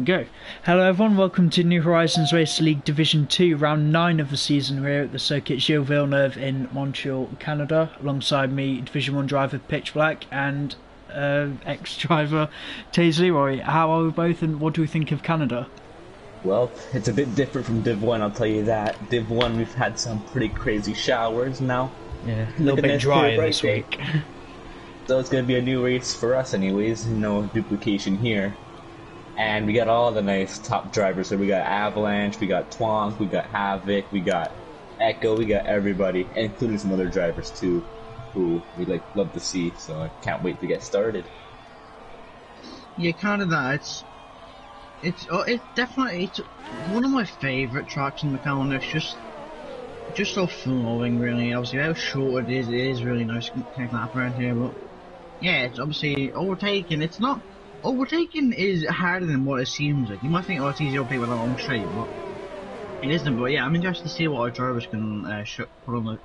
Go. Hello everyone, welcome to New Horizons Race League Division 2, round 9 of the season. We're here at the circuit Gilles Villeneuve in Montreal, Canada. Alongside me, Division 1 driver Pitch Black and ex-driver Taze Leroy. How are we both and what do we think of Canada? Well, it's a bit different from Div 1, I'll tell you that. Div 1, we've had some pretty crazy showers now. Yeah, a little bit drier this week. So it's going to be a new race for us anyways, no duplication here. And we got all the nice top drivers. So we got Avalanche, we got Twonk, we got Havoc, we got Echo, we got everybody, including some other drivers too, who we love to see. So I can't wait to get started. Yeah, kind of that. It's definitely one of my favourite tracks in the calendar. It's just so flowing, really. Obviously, how short it is really nice to take a lap around here. But yeah, it's obviously overtaking. It's not. Overtaking is harder than what it seems like. You might think, oh, it's easy to overtake with a long straight, but it isn't. But yeah, I'm interested to see what our drivers can put on what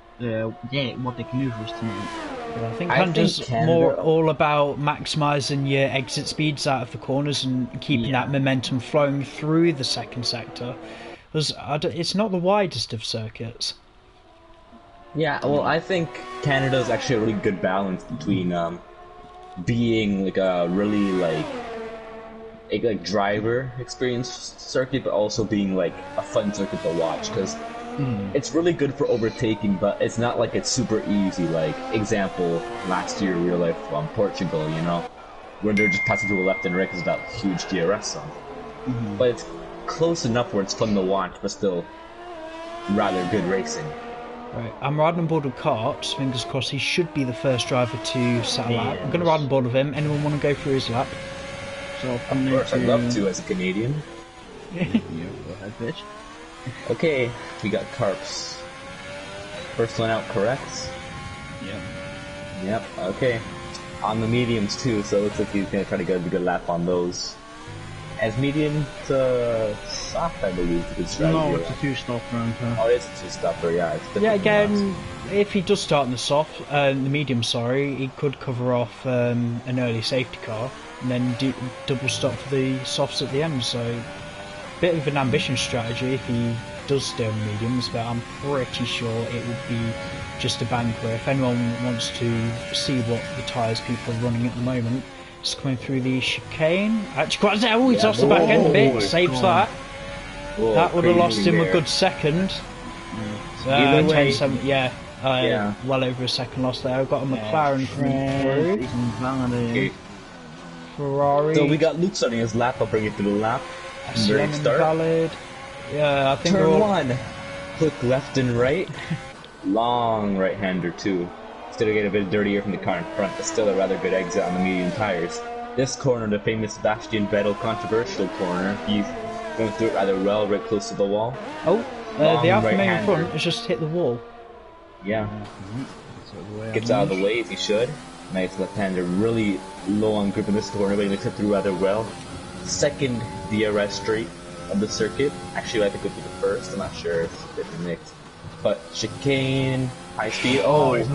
they can do for us tonight. Yeah, I think Canada's more all about maximising your exit speeds out of the corners and keeping that momentum flowing through the second sector. Because it's not the widest of circuits. Yeah, well, I think Canada's actually a really good balance between being like a really like driver experience circuit, but also being like a fun circuit to watch, because it's really good for overtaking, but it's not like it's super easy. Like example, last year real life on Portugal, you know, where they're just passing to the left and right because of that huge DRS zone. But it's close enough where it's fun to watch, but still rather good racing. Right, I'm riding on board with Kart, fingers crossed he should be the first driver to set a lap. I'm going to ride on board with him. Anyone want to go through his lap? So of course, I'd love to as a Canadian. Yeah, go ahead, bitch. Okay, we got Carps. First one out, correct? Yep, okay. On the mediums too, so it looks like he's going to try to get a good lap on those. As medium to soft, I believe, is a good strategy. No, it's a two-stop round. Oh, it's a two-stopper, yeah. It's yeah, again, if he does start in the soft, the medium, sorry, he could cover off an early safety car and then do double stop for the softs at the end. So, bit of an ambition strategy if he does stay on the mediums, but I'm pretty sure it would be just a banker. If anyone wants to see what the tyres people are running at the moment, just coming through the chicane. Actually, quite he's off the back end a bit. Saves that. Whoa, that would have lost him a good second. So, either way, 10, well over a second loss there. I've got a McLaren coming through. Ferrari. So we got Luke starting his lap. I'll bring it to the lap. Very valid. Yeah, I think Turn one. Click left and right. Long right-hander too. Still get a bit dirtier from the car in front, but still a rather good exit on the medium tires. This corner, the famous Sebastian Vettel controversial corner, he's going through it rather well, right close to the wall. Oh, the Alfa Romeo in front has just hit the wall. Yeah. Gets out of the way if he should. Nice left-hander, really low on grip in this corner, but he makes it through rather well. Second DRS straight of the circuit. Actually, I think it would be the first, I'm not sure if it's mixed. But chicane, high speed. That's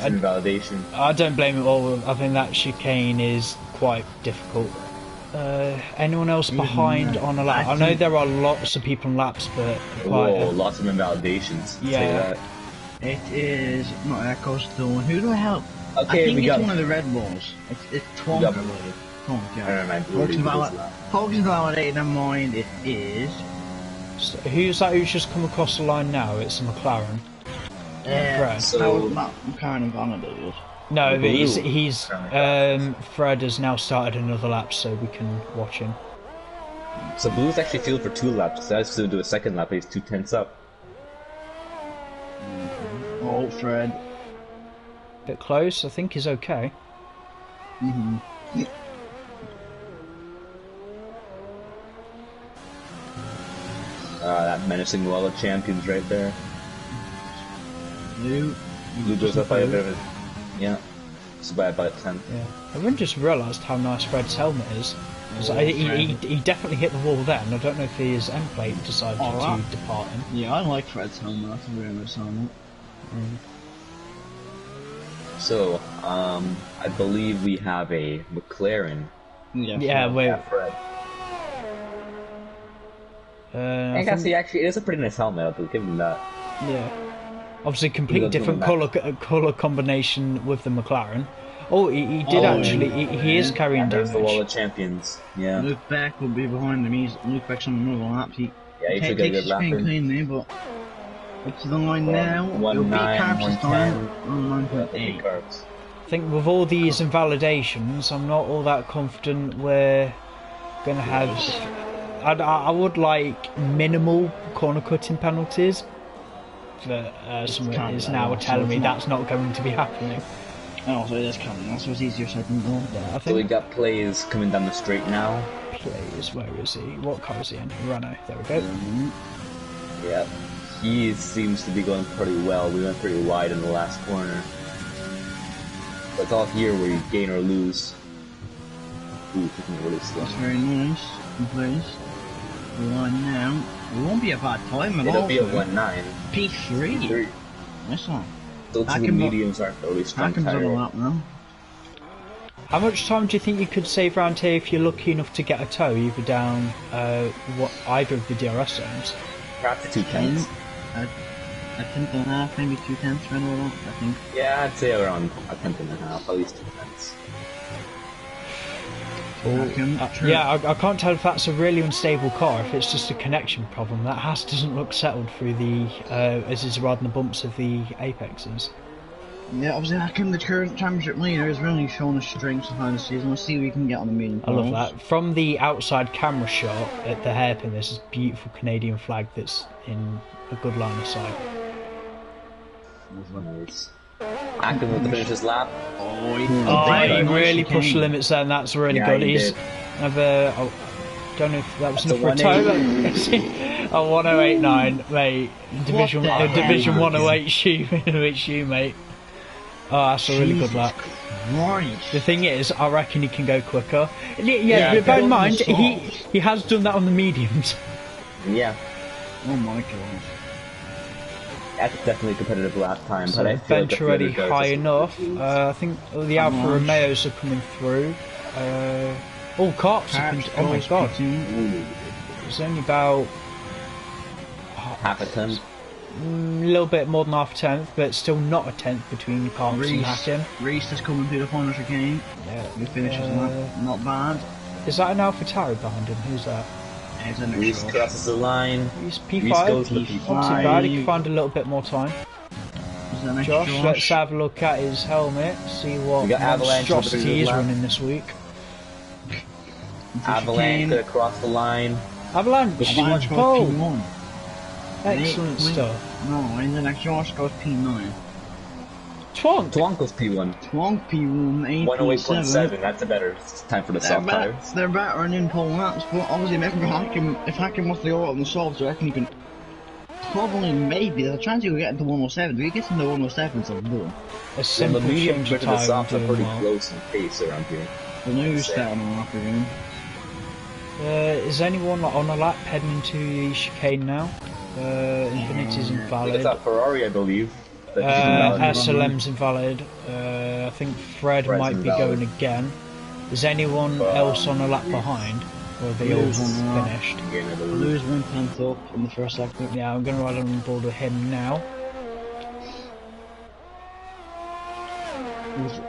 invalidation. I don't blame it at all. I think that chicane is quite difficult. Anyone else behind on a lap? I know there are lots of people on laps, but lots of invalidations. Yeah. It is not Echo's doing. Who do I help? Okay, I think it's one of the Red Bulls. It's Twonk, I believe. Twonk, yeah. Folks invalidated in mind. It is. So who's that who's just come across the line now? It's a McLaren. Fred. So not McLaren invalidated. No, but he's Fred has now started another lap, so we can watch him. So Blue's actually fueled for 2 laps. So I was going to do a second lap, but he's 2 tenths up. Oh, Fred. Bit close. I think he's okay. That menacing wall of champions right there. Blue goes up by a bit of yeah. So by about 10. Yeah. I really just realised how nice Fred's helmet is. He definitely hit the wall then. I don't know if his end plate decided to depart him. Yeah, I like Fred's helmet. That's a very nice helmet. So, I believe we have a McLaren. Yeah, Fred. I guess he actually, it is a pretty nice helmet, I'll give him that. Yeah. Obviously, completely different colour combination with the McLaren. Oh, he did actually. He is carrying damage. There's the Wall of Champions. Yeah. Luke Beck will be behind him. Luke Beck's on another lap. He should get a good lap in. Cleanly, but up to the line now. It'll be Carbs this time on 9.8. I think with all these invalidations, I'm not all that confident we're going to have. I would like minimal corner cutting penalties. But someone is now telling me that's not going to be happening. Oh, so it is coming. That's what's easier said than done. Yeah, I think. So we got Plays coming down the straight now. Plays, where is he? What car is he in? Renault. There we go. Yeah, he seems to be going pretty well. We went pretty wide in the last corner. But it's all here where you gain or lose. Ooh, taking really slow. That's very nice. Good place. The line now. It won't be a bad time at all. It'll be a 1.9. P3. Nice one. Those two mediums aren't really strong tire. On a lap now. How much time do you think you could save around here if you're lucky enough to get a tow, either down either of the DRS zones? Perhaps 2 tenths. A tenth and a half, maybe 2 tenths, around all that, I think. Yeah, I'd say around a tenth and a half, at least 2 tenths. Yeah, I can't tell if that's a really unstable car, if it's just a connection problem. That doesn't look settled through the, as is rather than the bumps of the apexes. Yeah, obviously Hakim, the current championship leader, is really showing his strengths behind the season. We'll see what we can get on the medium. I love that. From the outside camera shot at the hairpin, there's this beautiful Canadian flag that's in a good line of sight. Nice. Hakim with the finish his lap. He really pushed the limits there, and that's really good. He's never. I don't know if that was enough for a tow. A 1089, mate. Division 108 shoe, mate. Oh, that's a really good lap. Right. The thing is, I reckon he can go quicker. Yeah, bear in mind, he has done that on the mediums. Yeah. Oh my god. That's definitely a competitive lap time, So but I feel bench already high enough. I think the Alfa Romeos are coming through. All Carps are coming. Oh my god. It's only about half a tenth. A little bit more than half a tenth, but still not a tenth between Carps and Hakim. Reese is coming through the final chicane. Yeah. He finishes not bad. Is that an AlphaTauri behind him? Who's that? Reese crosses the line. He's P5. Reese goes to P5. Not too bad. He can find a little bit more time. Josh, let's have a look at his helmet. See what monstrosity he's running this week. Avalanche could across the line. Avalanche. Oh. P1. Excellent stuff. No, and then Josh goes P9. Twonk goes P1. Twonk P1, 108.7. That's a better time for the soft tires. They're better on pole laps, but obviously if Hakim wants to go out on the softs, I reckon he can probably, maybe, there's a chance he'll get into 107. If he gets into 107, it's a boom. A simple change of the softs are pretty well. close in pace around here. The news down on the locker room. Is anyone on a lap heading into the chicane now? Infinity's invalid. It's a Ferrari, I believe. SLM's invalid. I think Fred's might be going again. Is anyone else on a lap behind? Or are they all finished? Lose 1 tenth up in the first sector. Yeah, I'm going to ride on board with him now.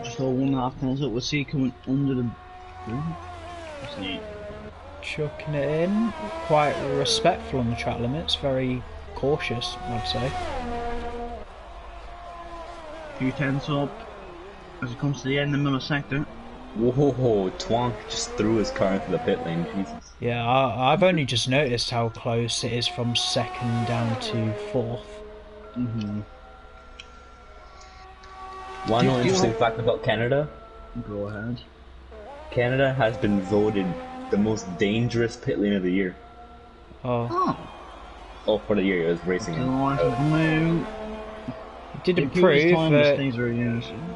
Just all 1.5 tenths up. We'll see coming under the... Chucking it in. Quite respectful on the track limits. Very cautious, I'd say. Few tenths up as it comes to the end of the middle sector. Whoa, Twonk just threw his car into the pit lane, Jesus. Yeah, I've only just noticed how close it is from second down to fourth. One interesting fact about Canada. Go ahead. Canada has been voted the most dangerous pit lane of the year. Oh, for the year it was racing. Did improve,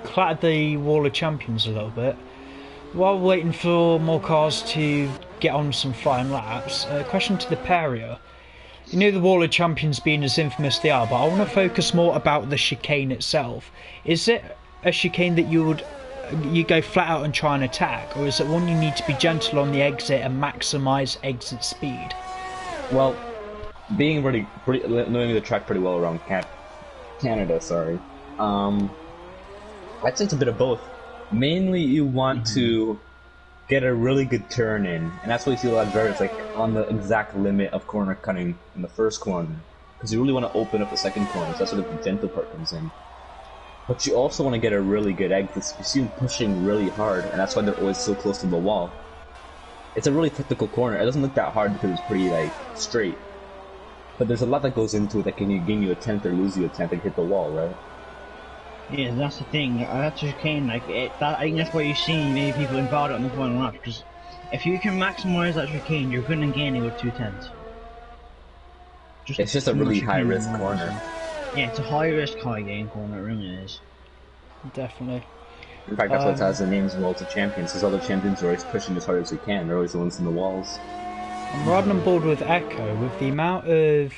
clattered the Wall of Champions a little bit. While waiting for more cars to get on some flying laps, question to the pair here. You know the Wall of Champions being as infamous they are, but I want to focus more about the chicane itself. Is it a chicane that you go flat out and try and attack, or is it one you need to be gentle on the exit and maximise exit speed? Well, being knowing the track pretty well around Canada, sorry. I'd say it's a bit of both. Mainly, you want to get a really good turn in, and that's why you see a lot of drivers like on the exact limit of corner cutting in the first corner, because you really want to open up the second corner. So that's where the gentle part comes in. But you also want to get a really good exit. You see them pushing really hard, and that's why they're always so close to the wall. It's a really technical corner. It doesn't look that hard because it's pretty like straight, but there's a lot that goes into it that can gain you a tenth or lose you a tenth and hit the wall, right? Yeah, that's the thing. That's just kind like I think that's why you see many people involved on the final lap, because if you can maximize that chicane, you're going to gain it with 2/10. It's just a really high risk corner. Yeah, it's a high risk, high gain corner. It really is. Definitely. In fact, that's what it has the names of World of Champions, because other champions are always pushing as hard as they can. They're always the ones in the walls. I'm riding on board with Echo. With the amount of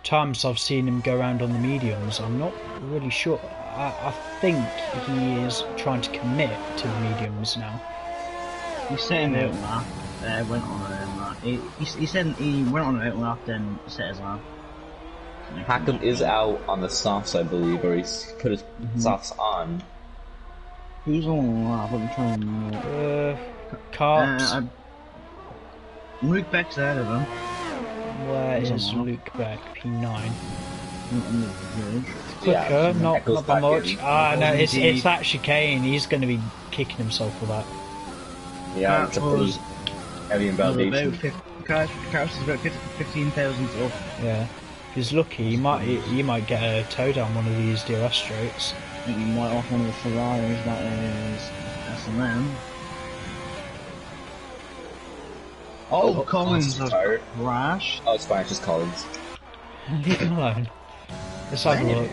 times I've seen him go around on the mediums, I'm not really sure. I think he is trying to commit to the mediums now. He's setting out lap. Went on a lap. He said he went on an out lap, then set his lap. Hackam is out on the softs, I believe, or he's put his softs on. Who's on lap? I'm trying to. Carps. Luke Beck's ahead of him. Where is Luke Beck? P9. Quicker, Yeah, not by much. in. No, it's that chicane. He's going to be kicking himself for that. Yeah, it's a pretty heavy invalidation. Carps is about 15,000 up. Yeah. If he's lucky, he might get a toe down one of these DRS straights. I think he might off one of the Ferraris that is S&M. Oh, Collins has crashed. Oh, it's fine, it's just Collins. Leave him alone. Let's have a look.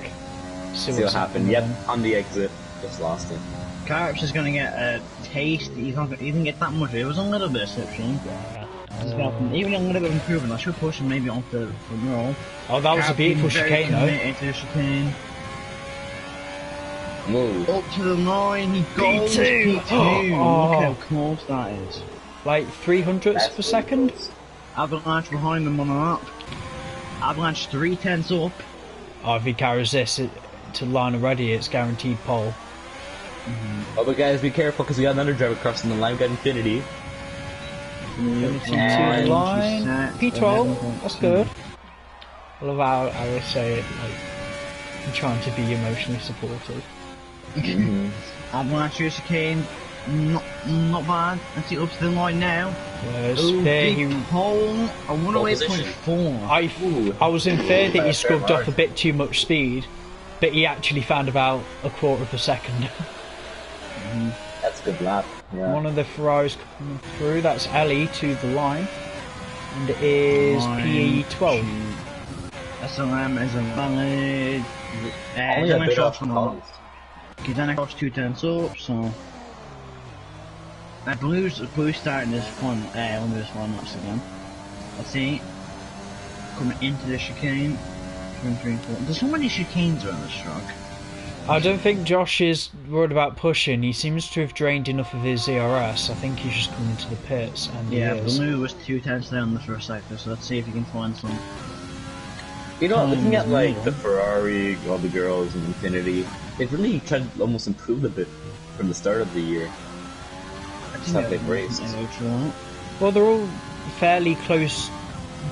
See what happened. Yep, on the exit, just lost it. Carps is going to get a taste. He didn't get that much. It was a little bit of slipstream. Even a little bit of improvement. I should push him maybe onto the Nhrl. Oh, that was a beautiful chicane, though. Into the chicane. Move. Up to the line, he goes P2. P2. Look how close that is. Like 300ths per second? Avalanche behind them on the lap. Avalanche 3/10 up. Oh, if he carries this to line already, it's guaranteed pole. Oh, but guys, be careful because we got another driver crossing the line. We got Infinity. To the line. P12. That's good. I love how I would say it, like, I'm trying to be emotionally supportive. Avalanche chicane. Not bad. Let's see up to the line now. Yes, Ooh, there big pole. I wonder where it's 0.4. I was in fear that he scrubbed off a bit too much speed, but he actually found about a quarter of a second. That's a good lap. Yeah. One of the Ferraris coming through, that's Ellie to the line, and it is PE12. SLM is a valid. Only a bit off Collins. Then I crossed 2/10 up, so. Blue's starting this one laps again. Let's see. Coming into the chicane. 3, 4. There's so many chicanes around this track. I don't think Josh is worried about pushing. He seems to have drained enough of his ERS. I think he's just coming into the pits. And yeah, Blue was 2/10 down the first sector, so let's see if he can find some. You know, looking at like the Ferrari, all the girls, and Infinity, they've really tried to almost improve a bit from the start of the year. Just how they've raced. Well, they're all fairly close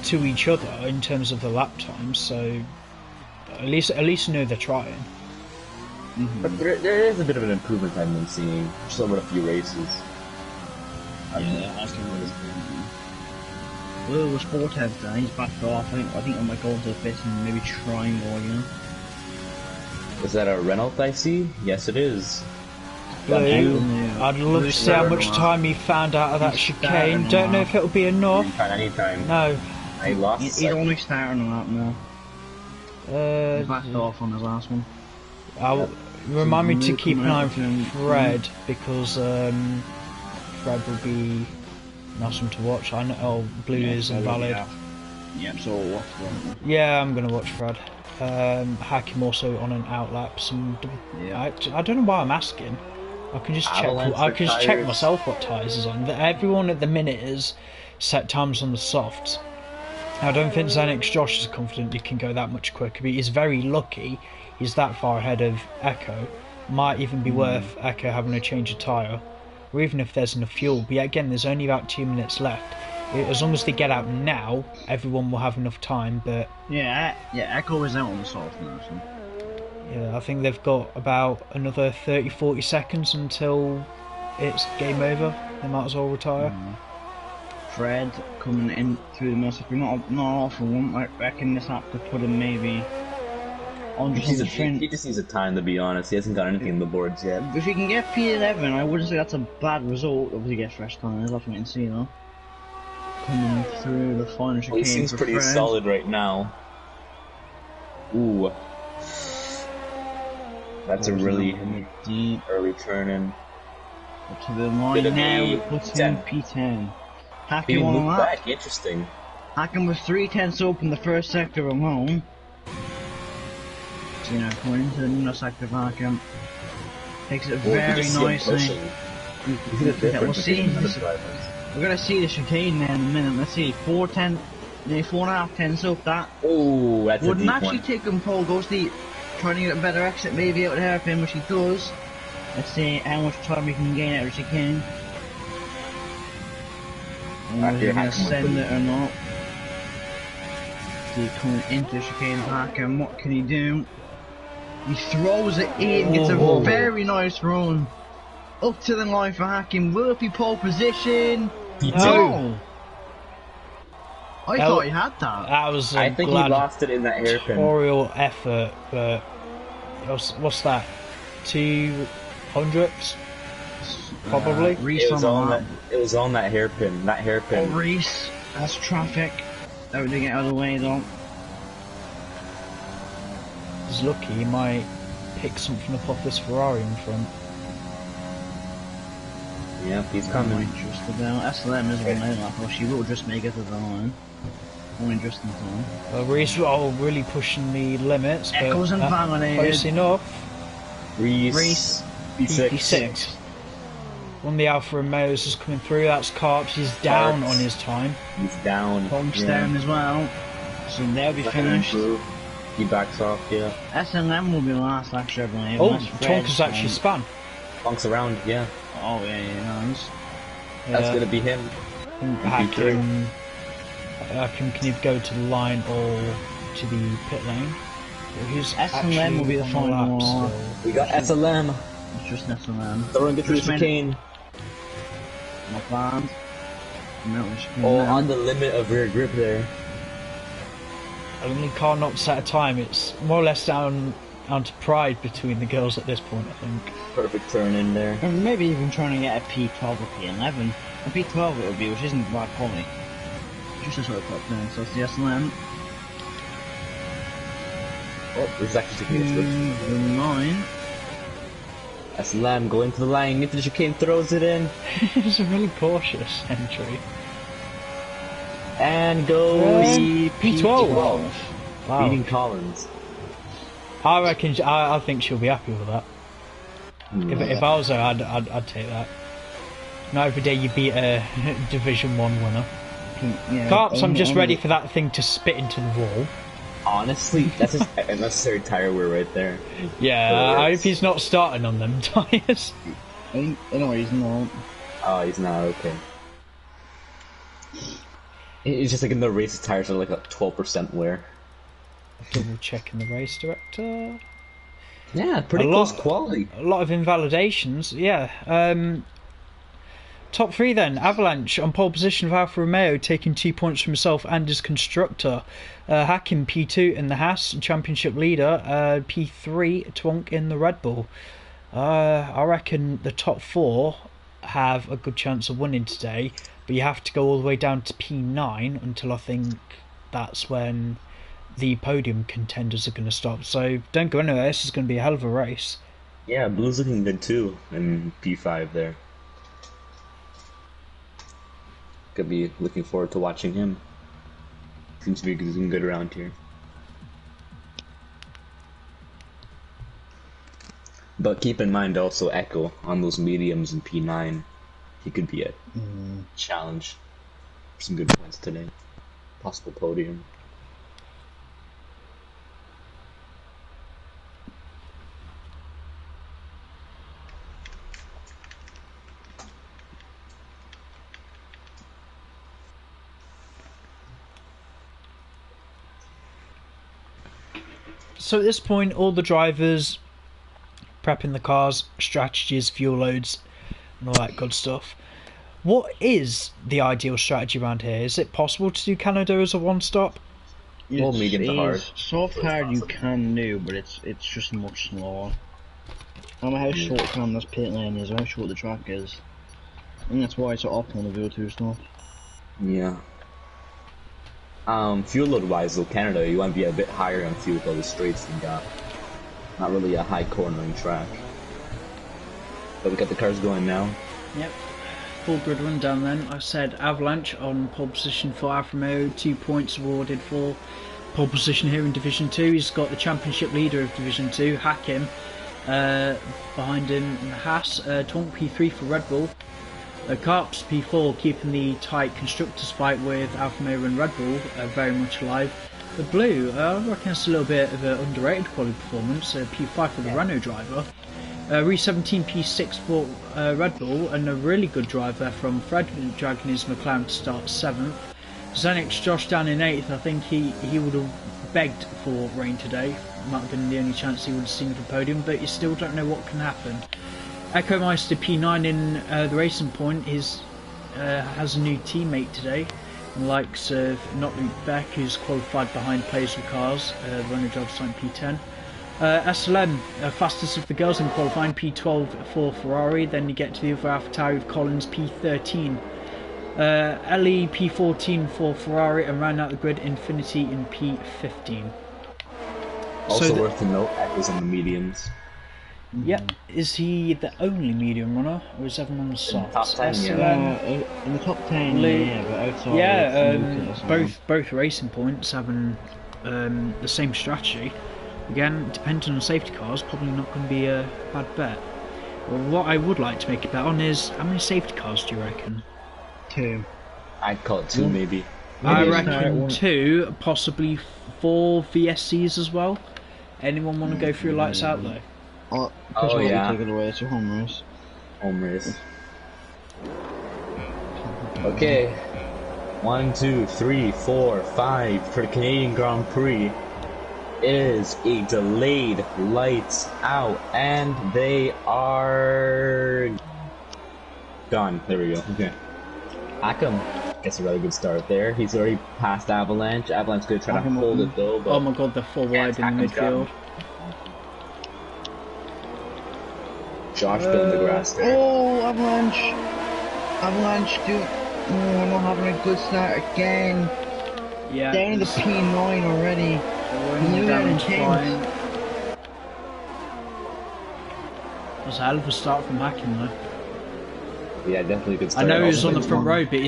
to each other in terms of the lap times, so at least know they're trying. But there is a bit of an improvement I've been seeing, just over a few races. Yeah, I can really. Will was 4/10 then, he's backed off. I think I might go into the pit and maybe try more, you know. Is that a Renault I see? Yes, it is. Blue. I'd love to see how much time he found out of that chicane. Don't know if it'll be enough. Anytime. No. I lost. He's only starting on that now. He backed off on his last one. Remind me to keep an eye on Fred, because Fred will be an awesome to watch. I know Blue is invalid. Yeah, so we'll watch that. Yeah, I'm going to watch Fred. Hakim also on an outlap. I don't know why I'm asking. I can just check. I can just check myself what tyres is on. Everyone at the minute is set times on the softs. I don't think Zenix Josh is confident he can go that much quicker, but he's very lucky he's that far ahead of Echo. Might even be worth Echo having a change of tyre, or even if there's enough fuel. But yeah, again, there's only about 2 minutes left. As long as they get out now, everyone will have enough time, but... Yeah, Echo is out on the soft now, so... Yeah, I think they've got about another 30-40 seconds until it's game over. They might as well retire. Fred coming in through the middle, not awful one. I reckon this have to put him maybe on just the front. He just needs a time, to be honest. He hasn't got anything on the boards yet. If he can get P11, I wouldn't say that's a bad result. Obviously, he gets fresh tires. I'll have to wait and see though. Coming through the final chicane. He seems pretty solid right now. Ooh. That's a really deep early turn in. Up to the line now, it puts him P10. Hacken on that. Back. Interesting. Hacken was 3/10 open the first sector alone. So, you know, going into the middle sector of Hacken. Takes it very nicely. We'll see. We're gonna see the chicane there in a minute. Let's see, 4:10, nearly 4.5 tenths up that. Oh, that's Wouldn't a deep actually one. take him pole, goes deep. Trying to get a better exit, maybe out of hairpin, which he does. Let's see how much time we can gain out of the chicane. And whether he's gonna send it or not. See, coming into the chicane back, and what can he do? He throws it in, gets a very nice run. Up to the line for Hacking, will it be pole position? No! I thought he had that. That was I think he lost it in that hairpin. Gladiatorial effort, but what's that? 200ths? Probably. Reese on that. It was on that hairpin. That hairpin. Oh, Reese, that's traffic. Everything out of the way though. He's lucky, he might pick something up off this Ferrari in front. Yeah, he's coming. Just about. SLM is one out lap, or she will just make it to the line. Only just in time. Well, Reese really pushing the limits, but Echoes and validated. close enough. Reese, P6. One of the Alfa Romeos is coming through, that's Carps, he's down on his time. He's down. Pumps down as well. So they'll be finished. He backs off, yeah. SLM will be last actually, I believe. Oh, Tonka's actually spun. Bunks around, yeah. Oh yeah, nice. That's gonna be him. Hacken can either go to the line or to the pit lane. Who's SLM will be the final one. We got SLM. It's just SLM. Throwing it through the chicane. Not bad. Oh, on the limit of rear grip there. Only car knots at a time. It's more or less down to pride between the girls at this point, I think. Perfect turn in there. And maybe even trying to get a P12 or P11. A P12 it would be, which isn't bad quality. Just a sort of top down, so it's the SLM. Oh, there's actually taking a switch. 9. SLM going to the line, into the chicane, throws it in. It's a really cautious entry. And goes P12. Wow. Beating Collins. I reckon. I think she'll be happy with that. If I was her, I'd take that. Not every day you beat a Division 1 winner. Yeah, Carps, I'm just ready for that thing to spit into the wall. Honestly, that's just unnecessary tire wear right there. Yeah, I hope he's not starting on them tyres. No, he's not. Oh, he's not, okay. It's just like in the race, the tires are like a 12% wear. Double checking the race director. Yeah, pretty close quality. A lot of invalidations, yeah. Top 3 then. Avalanche on pole position of Alfa Romeo, taking 2 points from himself and his constructor. Hacking P2 in the Haas, championship leader. P3, Twonk in the Red Bull. I reckon the top 4 have a good chance of winning today, but you have to go all the way down to P9 until I think that's when the podium contenders are going to stop. So don't go anywhere, this is going to be a hell of a race. Yeah, Blue's looking good too in P5 there. Could be looking forward to watching him. Seems to be doing good around here. But keep in mind also Echo on those mediums in P9. He could be a challenge for some good points today. possible podium. So at this point, all the drivers prepping the cars, strategies, fuel loads, and all that good stuff. What is the ideal strategy around here? Is it possible to do Canada as a one-stop? Well, medium to hard. Soft hard you can do, but it's just much slower. No matter how short time this pit lane is, or how short the track is. I think that's why it's optimal to VO2 stuff. Yeah. Fuel load wise though, Canada, you want to be a bit higher on fuel with all the straights you got. Not really a high cornering track. But we got the cars going now. Yep. Full grid run down then. I said Avalanche on pole position for Alfa Romeo, 2 points awarded for pole position here in Division 2. He's got the championship leader of Division 2, Hakim, behind him in the Haas. Tonk P3 for Red Bull. Carps P4 keeping the tight constructors fight with Alfa Romeo and Red Bull very much alive. The Blue, I reckon it's a little bit of an underrated quality performance. P5 for the Renault driver. Re 17 P6 for Red Bull, and a really good drive there from Fred, dragging his McLaren to start 7th. Zenix Josh down in 8th. I think he would have begged for rain today. Might have been the only chance he would have seen the podium, but you still don't know what can happen. Echo Meister P9 in the racing point has a new teammate today, the likes of not Luke Beck, who's qualified behind players with cars, Renault driver signed P10. SLM, fastest of the girls in qualifying, P12 for Ferrari. Then you get to the other AlphaTauri with Collins, P13. Ellie, P14 for Ferrari, and round out the grid, Infinity in P15. Also So worth to note, Echo's on the mediums. Yep. Is he the only medium runner, or is everyone on the softs? Top 10, SLM, In the top 10, yeah, but outside. yeah, both racing points having the same strategy. Again, depending on safety cars, probably not going to be a bad bet. Well, what I would like to make a bet on is, how many safety cars do you reckon? 2. I'd call it 2 maybe. I Maybe reckon 2, possibly 4 VSCs as well. Anyone want to go through lights out though? Oh yeah. Take it away. It's a home race. Home race. Okay. 1, 2, 3, 4, 5 for the Canadian Grand Prix. It is a delayed lights out, and they are gone. There we go. Okay. Hakim gets a really good start there. He's already past Avalanche. Avalanche gonna try to hold it though. But Oh my god, they're 4 wide in the midfield. Josh building the grass there. Oh, Avalanche! Avalanche, dude. Oh, not having a good start again. Yeah. Down to the P9 already. Going down into flying. That's a hell of a start from Hakim though. Yeah, definitely a good I start. know he's Also on the been front strong. row, but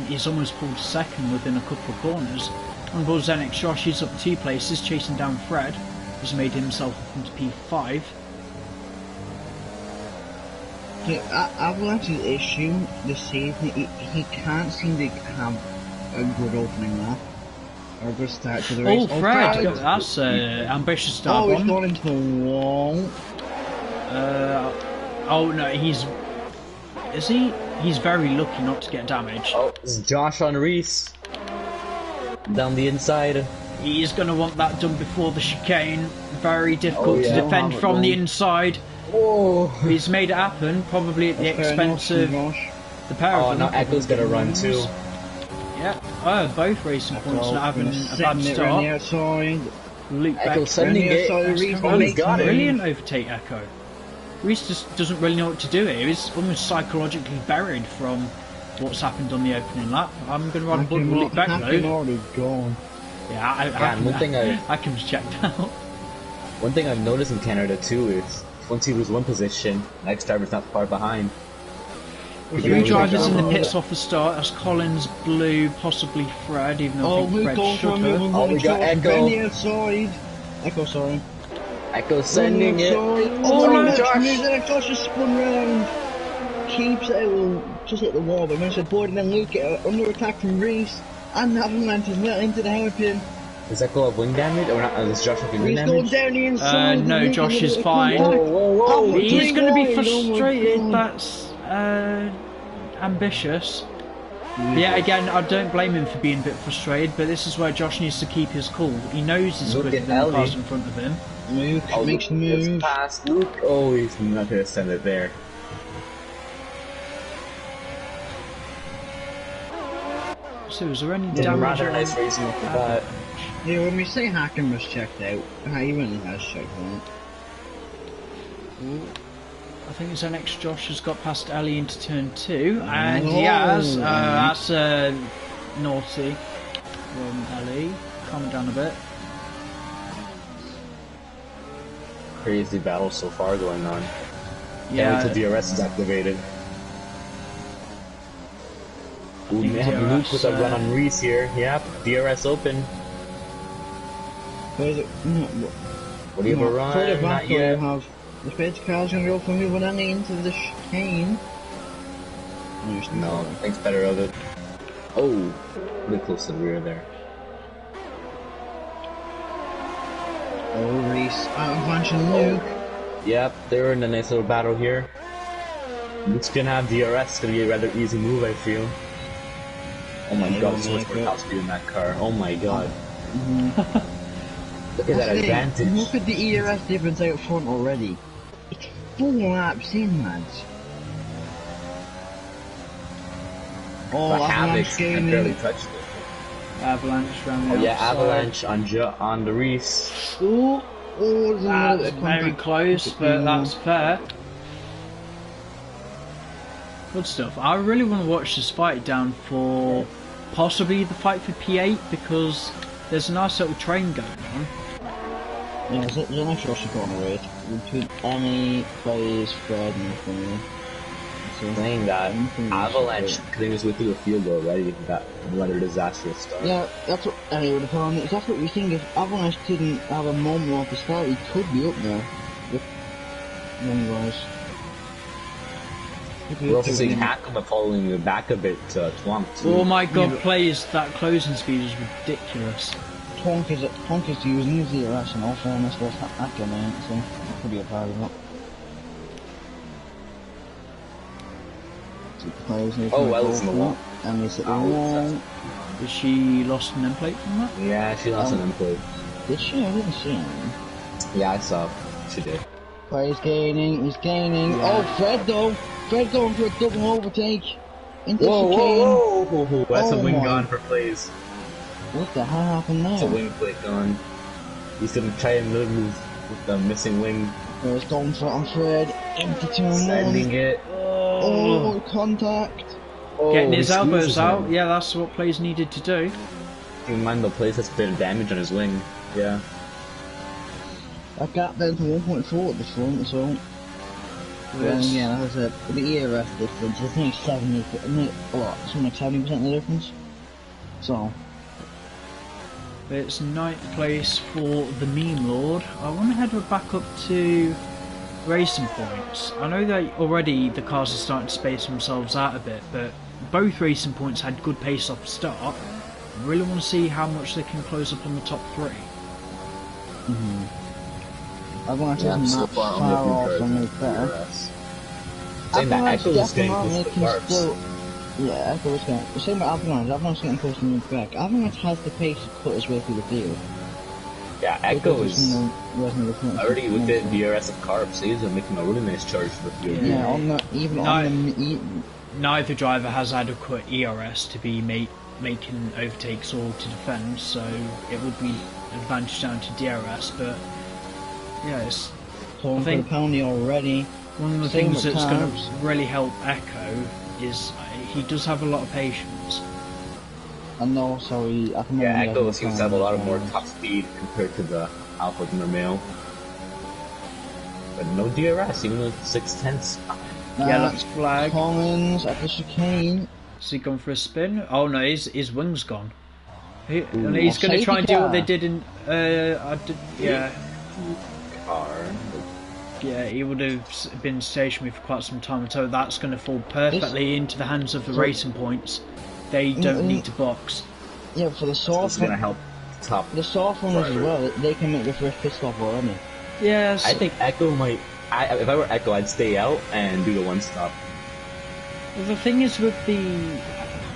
he's almost pulled second within a couple of corners. On board Zenix Josh, he's up 2 places, chasing down Fred, who's made himself up into P5. Avalanche's issue this season, he can't seem to have a good opening lap. Or a good start to the race. Oh, Fred! That's an ambitious start. Oh, he's gone into the wall. Oh no, is he? He's very lucky not to get damaged. Oh, it's Josh on Reese. Down the inside. He is going to want that done before the chicane. Very difficult yeah. to defend from the inside. Oh. He's made it happen, probably at the expense of the pair Oh, of now them. Echo's gonna run too. Yeah, both racing points not having a bad Around the start. outside. Luke Echo Beck, sending it. Oh, he's got it. brilliant overtake Echo. Reese just doesn't really know what to do here. He's almost psychologically buried from what's happened on the opening lap. I'm going to run a button with Luke Beck Hakim though. already gone. Yeah, and one thing I can check out. One thing I've noticed in Canada too is once you lose one position, next driver's not far behind. Three drivers in the pits off the start. That's Collins, Blue, possibly Fred, even though I think Fred should have. Oh, we got Echo. On the outside. Echo, sorry. Echo sending it. Oh, no, no, Josh. Josh just spun round. Keeps it, will just hit the wall, but managed to board and then Luke under attack from Reese. And Avalanche is well into the hairpin. Does that go up wing damage or not? Does Josh have wing He's going damage? down the inside. No, Josh is fine. Whoa. He's going to be Oh my frustrated. God. That's ambitious. Yeah, again, I don't blame him for being a bit frustrated, but this is where Josh needs to keep his cool. He knows he's Look quicker at than the Ellie. cars in front of him. Luke makes the Luke move. gets past Luke. Oh, he's not going to send it there. So is there any Yeah, damage rather on nice racing off the bat. Yeah, when we say Hacken was checked out, he really has checked out. I think his NX Josh has got past Ellie into turn 2, and he has. That's naughty from Ellie. Calm it down a bit. Crazy battle so far going on. Yeah, Until DRS is activated. Ooh, think they have DRS, Luke with a run on Reese here. Yep, DRS open. Where's it? What do you have a run? Further back, Not yet. have the Spade car's gonna go from Uvanelli into the chicane. No, thinks better of it. Oh, really close to the rear there. Oh, Reese, Avalanche and Luke. Yep, they're in a nice little battle here. Luke's gonna have DRS, it's gonna be a rather easy move, I feel. Oh my god, so much more top speed in that car. Oh my god. Look at that advantage. Look at the ERS difference out front already. It's 4 laps in, lads. Oh, But Avalanche Havoc can barely gaining. touched it. Avalanche around the Oh yeah, outside. Avalanche on the Reese. Oh, there's another That's bit of very contact. close, but that's fair. Good stuff. I really want to watch this fight down for possibly the fight for P8 because there's a nice little train going on. Yeah, there's an extra support on the road. Between any players, Fred and Finley. Saying that, Avalanche cutting his way through the field already. That rather disastrous start. Yeah, that's what Ellie would have put on it. That's what we think. If Avalanche didn't have a moment off the start, he could be up there. With one We're also seeing Hackman following the back a bit, Twomp too. Oh my god, Yeah. plays, that closing speed is ridiculous. Tonk is using his ERS and all fairness, there's Hacken in it, so it could be a part of it. Oh, Ella's in the wall. And he's at the Oh, wall. Is she lost an end plate from that? Yeah, she lost an input. Did she? I didn't see him. Yeah, I saw. She did. But he's gaining. Yeah. Oh, Fred though! Fred going for a double overtake. Into Whoa, chicane. whoa! That's a Oh wing my. gone for plays. What the hell happened That's a there? wing plate gone. He's gonna try another move with the missing wing. There's going for it on Fred. Empty turn Sending one. it. Oh, contact. Oh, Getting his he elbows squeezes out, him. yeah, that's what plays needed to do. Keep in mind the place has a bit of damage on his wing. Yeah. That gap down to 1.4 at the front, so. Well, It's- yeah, as I said, the ERS difference, I think 70, something like 70% of the difference. So. It's ninth place for the Meme Lord. I want to head back up to racing points. I know that already the cars are starting to space themselves out a bit, but both racing points had good pace off the start. I really want to see how much they can close up on the top 3. Avalanche Yeah, isn't so that far far only a off few from cars his better. DRS. Saying that Avalanche Echo is getting definitely close to can the still. Yeah, Echo is getting. The same with Avalanche. Avalanche getting close to the back. Avalanche has the pace to cut his way through the field. Yeah, Echo Because is there's no already with the DRS of carbs, so he's making a really nice charge for the field. Yeah, on the even on the Neither driver has adequate ERS to be making overtakes or to defend, so it would be an advantage down to DRS, but yeah, it's pulling for think- the penalty already. one of the Same things with that's going carbs. to really help Echo is he does have a lot of patience. And also, I can Yeah, remember Echo seems to have a lot of more top speed compared to the Alpha Nhrl. But no DRS, even with 6/10. Yellow flag. Collins at the chicane. Has he gone for a spin? Oh no, his wing's gone. And Ooh. he's going to try and do what they Safety did in. Yeah, Car. yeah, he would have been stationary for quite some time, so that's going to fall perfectly into the hands of the So- racing points. They don't need to box. Yeah, for the This soft is gonna help top. the soft runners as driver. well, they can make the first pit stop already. Yes. I think Echo might. If I were Echo, I'd stay out and do the one stop. The thing is with the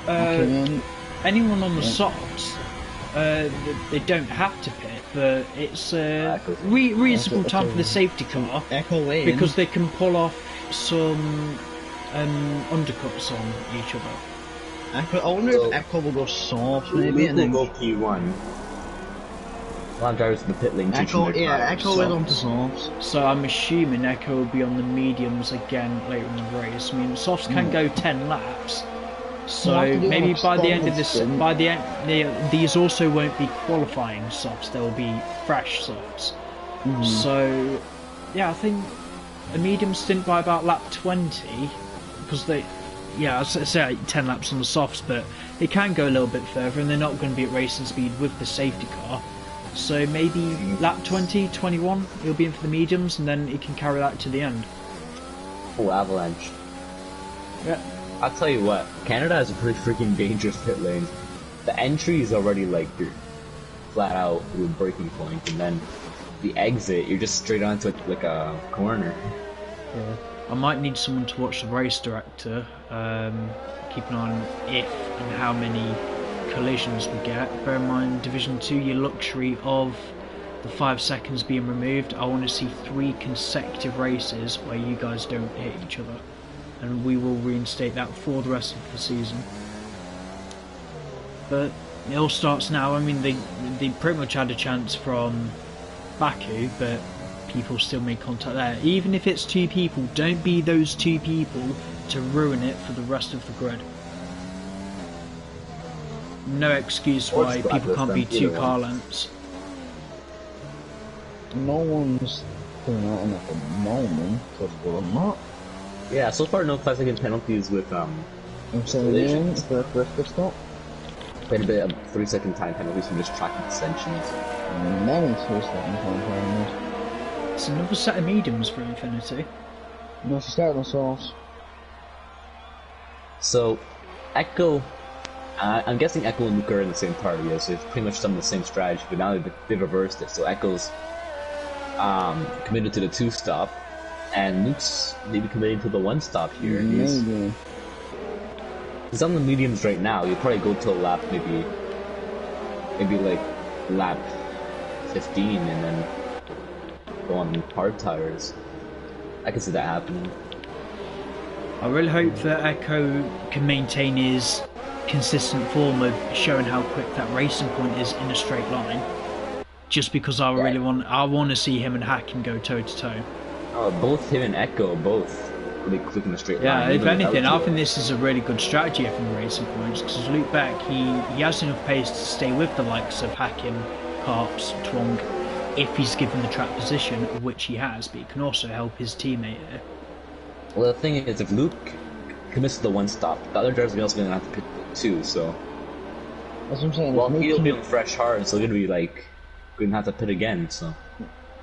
Okay, anyone on the Yeah. softs, they don't have to pit, but it's a Echo's- reasonable It's time a- for the safety car Echo lane. because they can pull off some undercuts on each other. Echo, I wonder So- if Echo will go soft maybe, Luke and will then go P1. A lot of drivers in the pit lane changing Echo, their yeah, cars. Echo is onto softs. So I'm assuming Echo will be on the mediums again later in the race. I mean, softs can go 10 laps, so We'll have to do maybe an by the end of extended this, sprint. these also won't be qualifying softs. They'll be fresh softs. So yeah, I think a medium stint by about lap 20 because I say 10 laps on the softs, but it can go a little bit further, and they're not going to be at racing speed with the safety car. So maybe lap 20, 21, he'll be in for the mediums, and then he can carry that to the end. Oh, Avalanche. Yeah. I'll tell you what, Canada has a pretty freaking dangerous pit lane. The entry is already like you're flat out to a breaking point, and then the exit, you're just straight onto like a corner. I might need someone to watch the race director, keep an eye on if and how many collisions we get. Bear in mind, Division 2, your luxury of the 5 seconds being removed. I want to see 3 consecutive races where you guys don't hit each other, and we will reinstate that for the rest of the season. But it all starts now. I mean, they pretty much had a chance from Baku, but people still made contact there. Even if it's 2 people, don't be those 2 people to ruin it for the rest of the grid. No excuse Or why just people can't be blacklist them, 2 either car one. lengths. No one's putting out enough at the moment, because we're not. Yeah, so far no 5-second penalties with I'm saying again, collisions. for the first pit stop. Quite a bit of 3-second time penalties from just track extensions. And many 2-second time penalties. It's another set of mediums for Infinity. No, she started on softs. So, Echo, I'm guessing Echo and Luke are in the same party, so they've pretty much done the same strategy, but now they've reversed it. So Echo's committed to the 2-stop, and Luke's maybe committing to the 1-stop here. Maybe. He's on the mediums right now. He'll probably go till lap maybe like lap 15, and then go on hard tires. I can see that happening. I really hope that Echo can maintain his consistent form of showing how quick that racing point is in a straight line. Just because I want to see him and Hacken go toe to toe. Oh, both him and Echo both really quick in a straight Yeah, line. if even anything, without I it. think this is a really good strategy from racing points because Luke Beck, he has enough pace to stay with the likes of Hacken, Karps, Twong, if he's given the track position, which he has, but he can also help his teammate here. Well, the thing is, if Luke commits to the 1-stop, the other drivers are also going to have to pit too, so... That's what I'm saying. Well, if he'll Luke be can- on fresh hard, so he'll be like... going to have to pit again, so...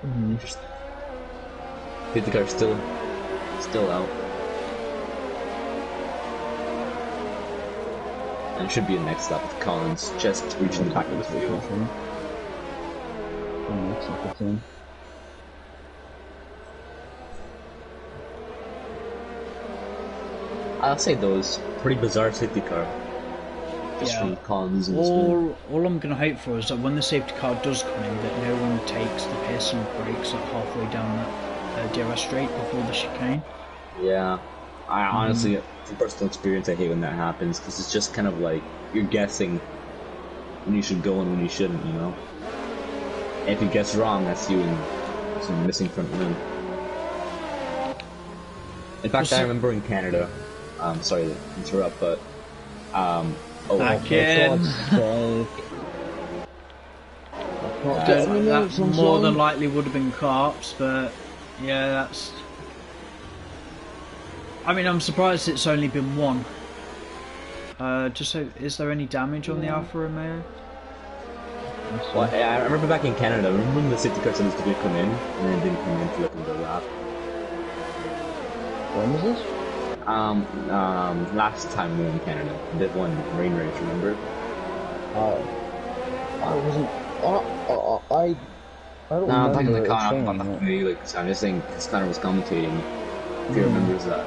Interesting. Safety car's still out. And it should be a next stop with Collins just reaching the back of the field. I'll say those pretty bizarre safety car. Just Yeah. from Collins and Spoon. All I'm going to hope for is that when the safety car does come in, that no one takes the piss and brakes like halfway down that DRS straight before the chicane. Yeah, I honestly, from personal experience, I hate when that happens because it's just kind of like you're guessing when you should go and when you shouldn't, you know. And if you guess wrong, that's you and some missing front wing. In fact, I remember in Canada. Sorry to interrupt, but Again. That more than likely would have been Karps, but yeah, that's. I mean, I'm surprised it's only been one. Just so, is there any damage on the Alfa Romeo? Well, I remember back in Canada. Remember when the safety car said it was going to come in, and then it didn't come in for like another lap. When was this? Last time we were in Canada, did one rain race, remember? I wasn't. I don't Nah, back in the remember car, saying I'm not that. familiar. Like, so I'm just saying, because Connor was commentating. If he remembers that.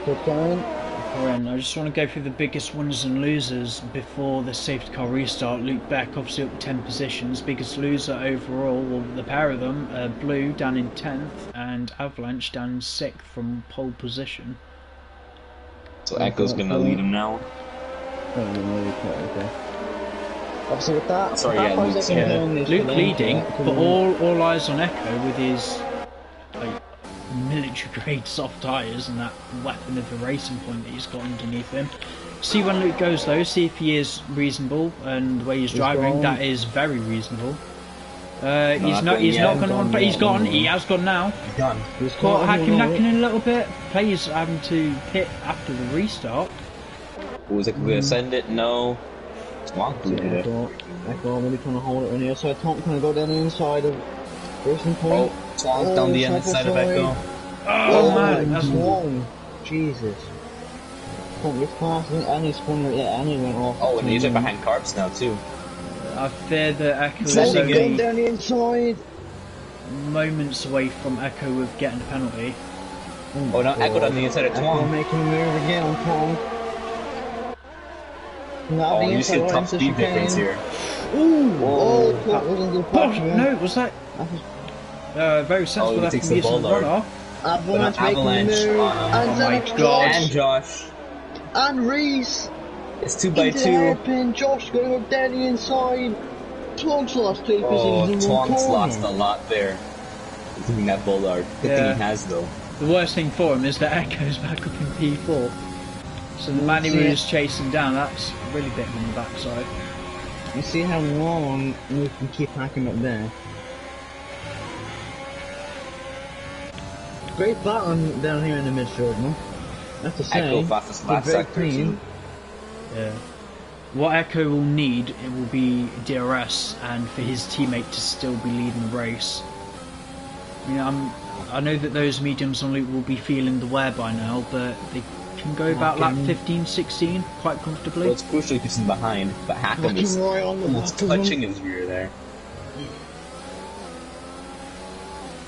So Karen, Alright, I just want to go through the biggest winners and losers before the safety car restart. Luke Beck obviously up 10 positions. Biggest loser overall, well, the pair of them, Blue down in 10th and Avalanche down in 6th from pole position. So Echo's gonna lead him now. okay. Obviously with that, Sorry, that yeah, was Luke's like Yeah, in this Luke for them leading, to but all eyes on Echo with his like military grade soft tyres and that weapon of the racing point that he's got underneath him. See when Luke goes though, see if he is reasonable and the way he's driving, gone. that is very reasonable. He's not not. gone He's yet. not going on. But he's gone. Yeah. He has gone now. He's done. He's Caught caught hacking him knacking a little bit. Players having to pit after the restart. Was it gonna send it? No. Twonk did it. Echo really trying to hold it on the outside. Tom trying to go down the inside of racing point. Oh, Twonk down the inside of Echo. Oh man, that's wrong. Jesus. Tom gets past him and he spun it, yeah, and he went off. Oh, and he's like behind Carps now too. I fear that Echo is Tom Sending going only down the inside. moments away from Echo with getting a penalty. Oh, now Echo down the inside of Echo Twonk. making a move again on Tom. Now Oh, the you see a inside tough line speed difference here. Ooh! Whoa. Oh, that wasn't good What? pass, man. No, was that That was very sensible he after takes the using the ball, runoff? Avalanche But an making a Avalanche move. on, And oh then my it's God. Josh And Josh. and Reese. It's 2 by Into the 2. hairpin. Josh going up down the inside. Tonks lost 2 Oh, positions in one Twonk's corner. lost a lot there. Doing that bollard. Good Yeah. thing he has though. The worst thing for him is that Echo's back up in P4. So the man he Yeah. was chasing down, that's really bit him on the backside. You see how long we can keep hacking up there. Great battling down here in the midfield, man. I have to say, Echo fastest they're lap very sector clean. too. Yeah. What Echo will need, it will be DRS and for his teammate to still be leading the race. You know, I know that those mediums on Luke will be feeling the wear by now, but they can go about lap 15, 16 quite comfortably. Well, it's crucial because he's behind, but Hackham Looking is right on the almost back of him. touching his rear there.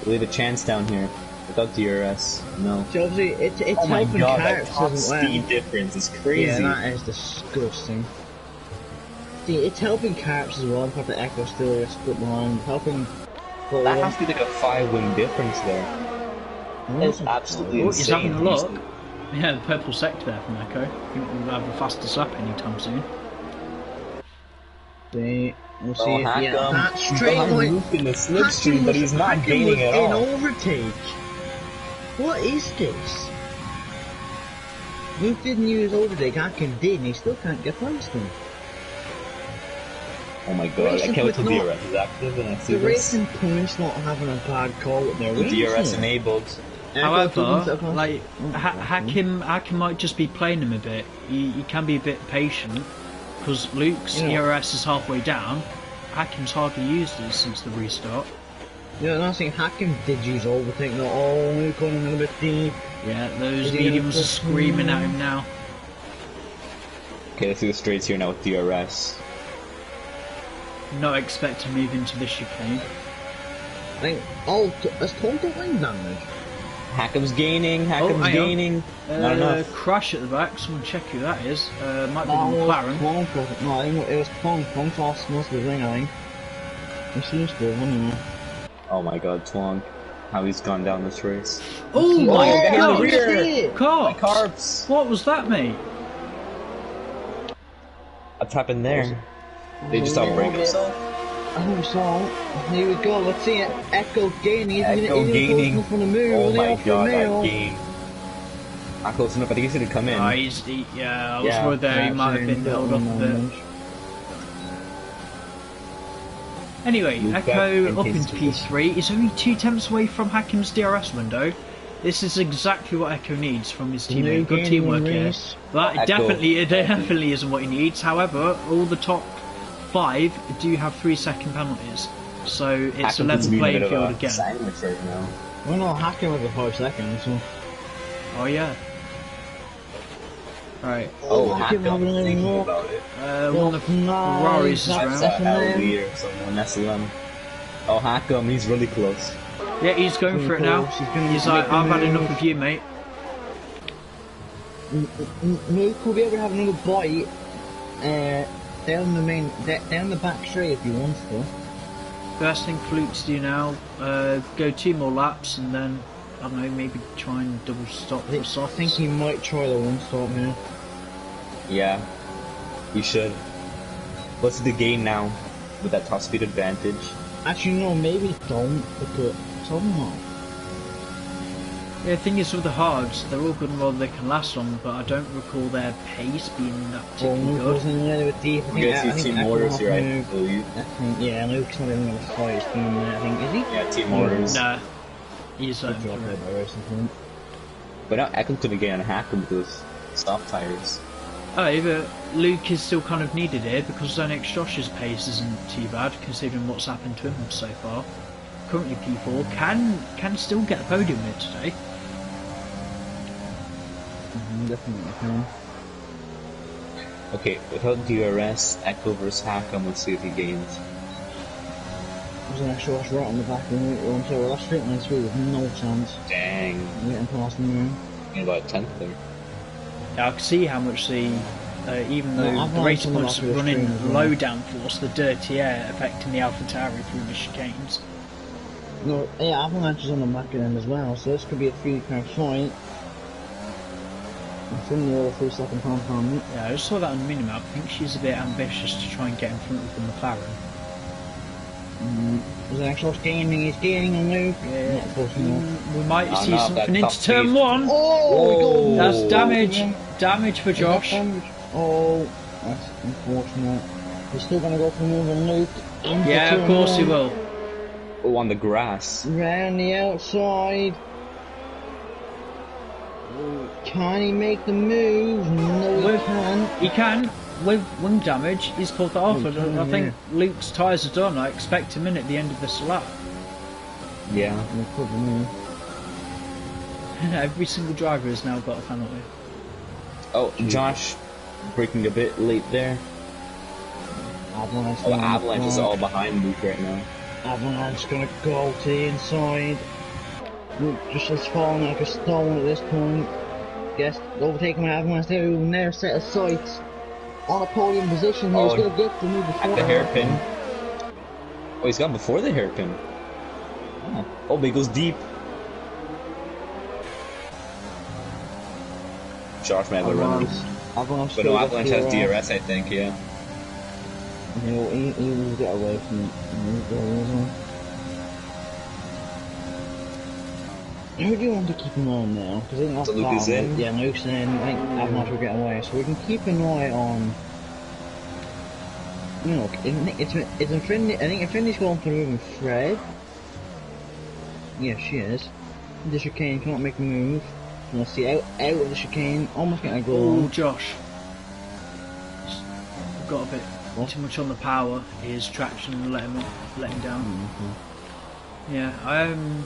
We have a chance down here. Without DRS, no. So obviously, it's Oh my helping god, that Carrots top as well. speed difference is crazy. Yeah, that is disgusting. See, it's helping Carps as well, the fact that Echo still is split behind, helping... That has to be like a 5-win difference there. It's absolutely Oh, he's insane. having a look. Yeah, the purple sector there from Echo. I think we'll have a fastest lap anytime soon. See, we'll see Oh, if Hackham, that he's straight behind line... Luke in the slipstream, but he's not Hackham gaining was at in all. overtake. What is this? Luke didn't use overtake, Hackham did, and he still can't get past him. Oh my god, I Racing can't wait till point DRS is active and I see The this. racing points not having a bad call with their The DRS racing. enabled. However, like Hakim might just be playing him a bit. He can be a bit patient because Luke's ERS is halfway down. Hakim's hardly used it since the restart. Yeah, and I think Hackham did use overtake, not all Luke on a little bit deep. Yeah, those Is he gonna mediums are push screaming at him now. Okay, let's see the straights here now with DRS. Not expect to move into this chicane. I think, oh, has Tom got lane damage? Hackham's gaining, hang on. gaining. Not enough. Crash at the back, someone check who that is. Might be No, the McLaren. Twonk, no, I think it was Twonk lost most of the ring, I think. It seems to have, anyway. Oh my god, Twonk. How he's gone down this race. Oh my Oh, god! rear. Carps! Carps! What was that, mate? What's happened there? They just outbreak himself? Oh, so, here we go, let's see it. Echo gaining, Echo gaining. From the move, Oh my off the god, middle. that gain. Not close enough, I think he should have come in. Yeah, I was worried there he might have been held off a bit. Anyway, Luke Echo back up in into his P3 is only 2 tenths away from Hakim's DRS window. This is exactly what Echo needs from his teammate. Good teamwork here. That Echo. definitely isn't what he needs. However, all the top 5 do have 3-second penalties, so it's a level playing field again. Sandwich right now. Well, no, Hackham was a 5 seconds, so... Oh yeah. Right. Oh, I keep Hackam, having a thinking little about it. One of the Ferraris is Nice. round. LV or someone, SLM. Oh, Hackam, he's really close. Yeah, he's going for it now. He's like, I've had enough of you, mate. Luke will be able to have another bite down the back straight if he wants to. Best thing for Luke to do now, go 2 more laps and then, I don't know, maybe try and double stop for I softs. think he might try the one stop here. Yeah, he should. What's the gain now with that top speed advantage? Actually, no, maybe don't, because I don't know. Yeah, the thing is with the hards, they're all good and well, they can last long, but I don't recall their pace being that particularly Luke good. wasn't in there with deep. You guys see Team Motors here, I believe. I think, yeah, Luke's not even going to fight his team there, I think, is he? Yeah, Team Motors. Nah, he's Good job there by racing point. But now Eccles couldn't get on Hackam with those soft tires. Oh, but Luke is still kind of needed here because Zenix Josh's pace isn't too bad considering what's happened to him so far. Currently P4 can still get the podium here today. Definitely can. Okay, without DRS, Echo versus Hackam, let's see if he gains. There's an extra rush right on the back of the route, so that straight line through with no chance. Dang. Getting past him Getting about 10th there. Yeah, I can see how much the, even though the race points are running low downforce, the dirty air affecting the AlphaTauri through the chicanes. No, yeah, Avalanche is on the back end as well, so this could be a 3-car fight. I think the other 3-second time on it. Yeah, I just saw that on the minimap. I think she's a bit ambitious to try and get in front of the McLaren. There's an actual gaining, he's gaining on Luke. Yeah, Not pushing enough. we might see no, something that into turn speed. 1. Oh! That's damage. Damage for Josh. Oh, that's unfortunate. He's still gonna go for moving Luke. Into Yeah, turn of course he 1. will. Oh, on the grass. Round the outside. Can he make the move? No, he can't. He can. With wing damage, he's pulled that off. I think Luke's tyres are done. I expect him in at the end of this lap. Yeah. No problem there. Every single driver has now got a penalty. Oh, Josh breaking a bit late there. Avalanche. Oh, Avalanche is all behind Luke right now. Avalanche gonna go to the inside. Luke just has fallen like a stone at this point. Guess overtaking Avalanche there, who will now set his sights on a podium position. He was gonna get the move before At the hairpin. Oh, he's gone before the hairpin. Oh, but he goes deep. Josh might have a run. Avalanche But no, Avalanche has DRS, I think, yeah. He will get away from it. Who do you want to keep an eye on now? Because I think that's So Luke is in? Yeah, Luke's in. I think Avalanche will get away. So we can keep an eye on. You know, it's Infinity. I think Infinity's going for moving Fred. Yeah, she is. The chicane cannot make a move. Let's see, out of the chicane. Almost getting a goal. Oh, Josh. Got a bit too much on the power. His traction let him down. Yeah, I'm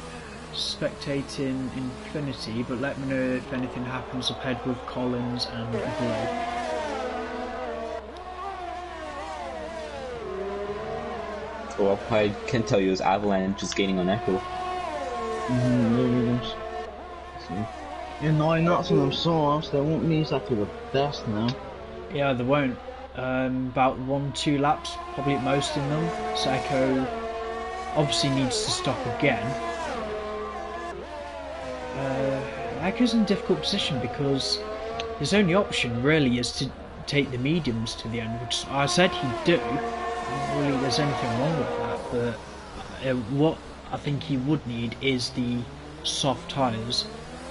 spectating Infinity, but let me know if anything happens up ahead with Collins and Blow. Well, I can tell you is Avalanche is gaining on Echo. Yeah, 9 knots on them sauce, they won't mean exactly the best now. Yeah, they won't. About 1-2 laps, probably at most in them. So Echo obviously needs to stop again. Echo's in a difficult position because his only option really is to take the mediums to the end, which I said he'd do. Not really there's anything wrong with that, but what I think he would need is the soft tyres,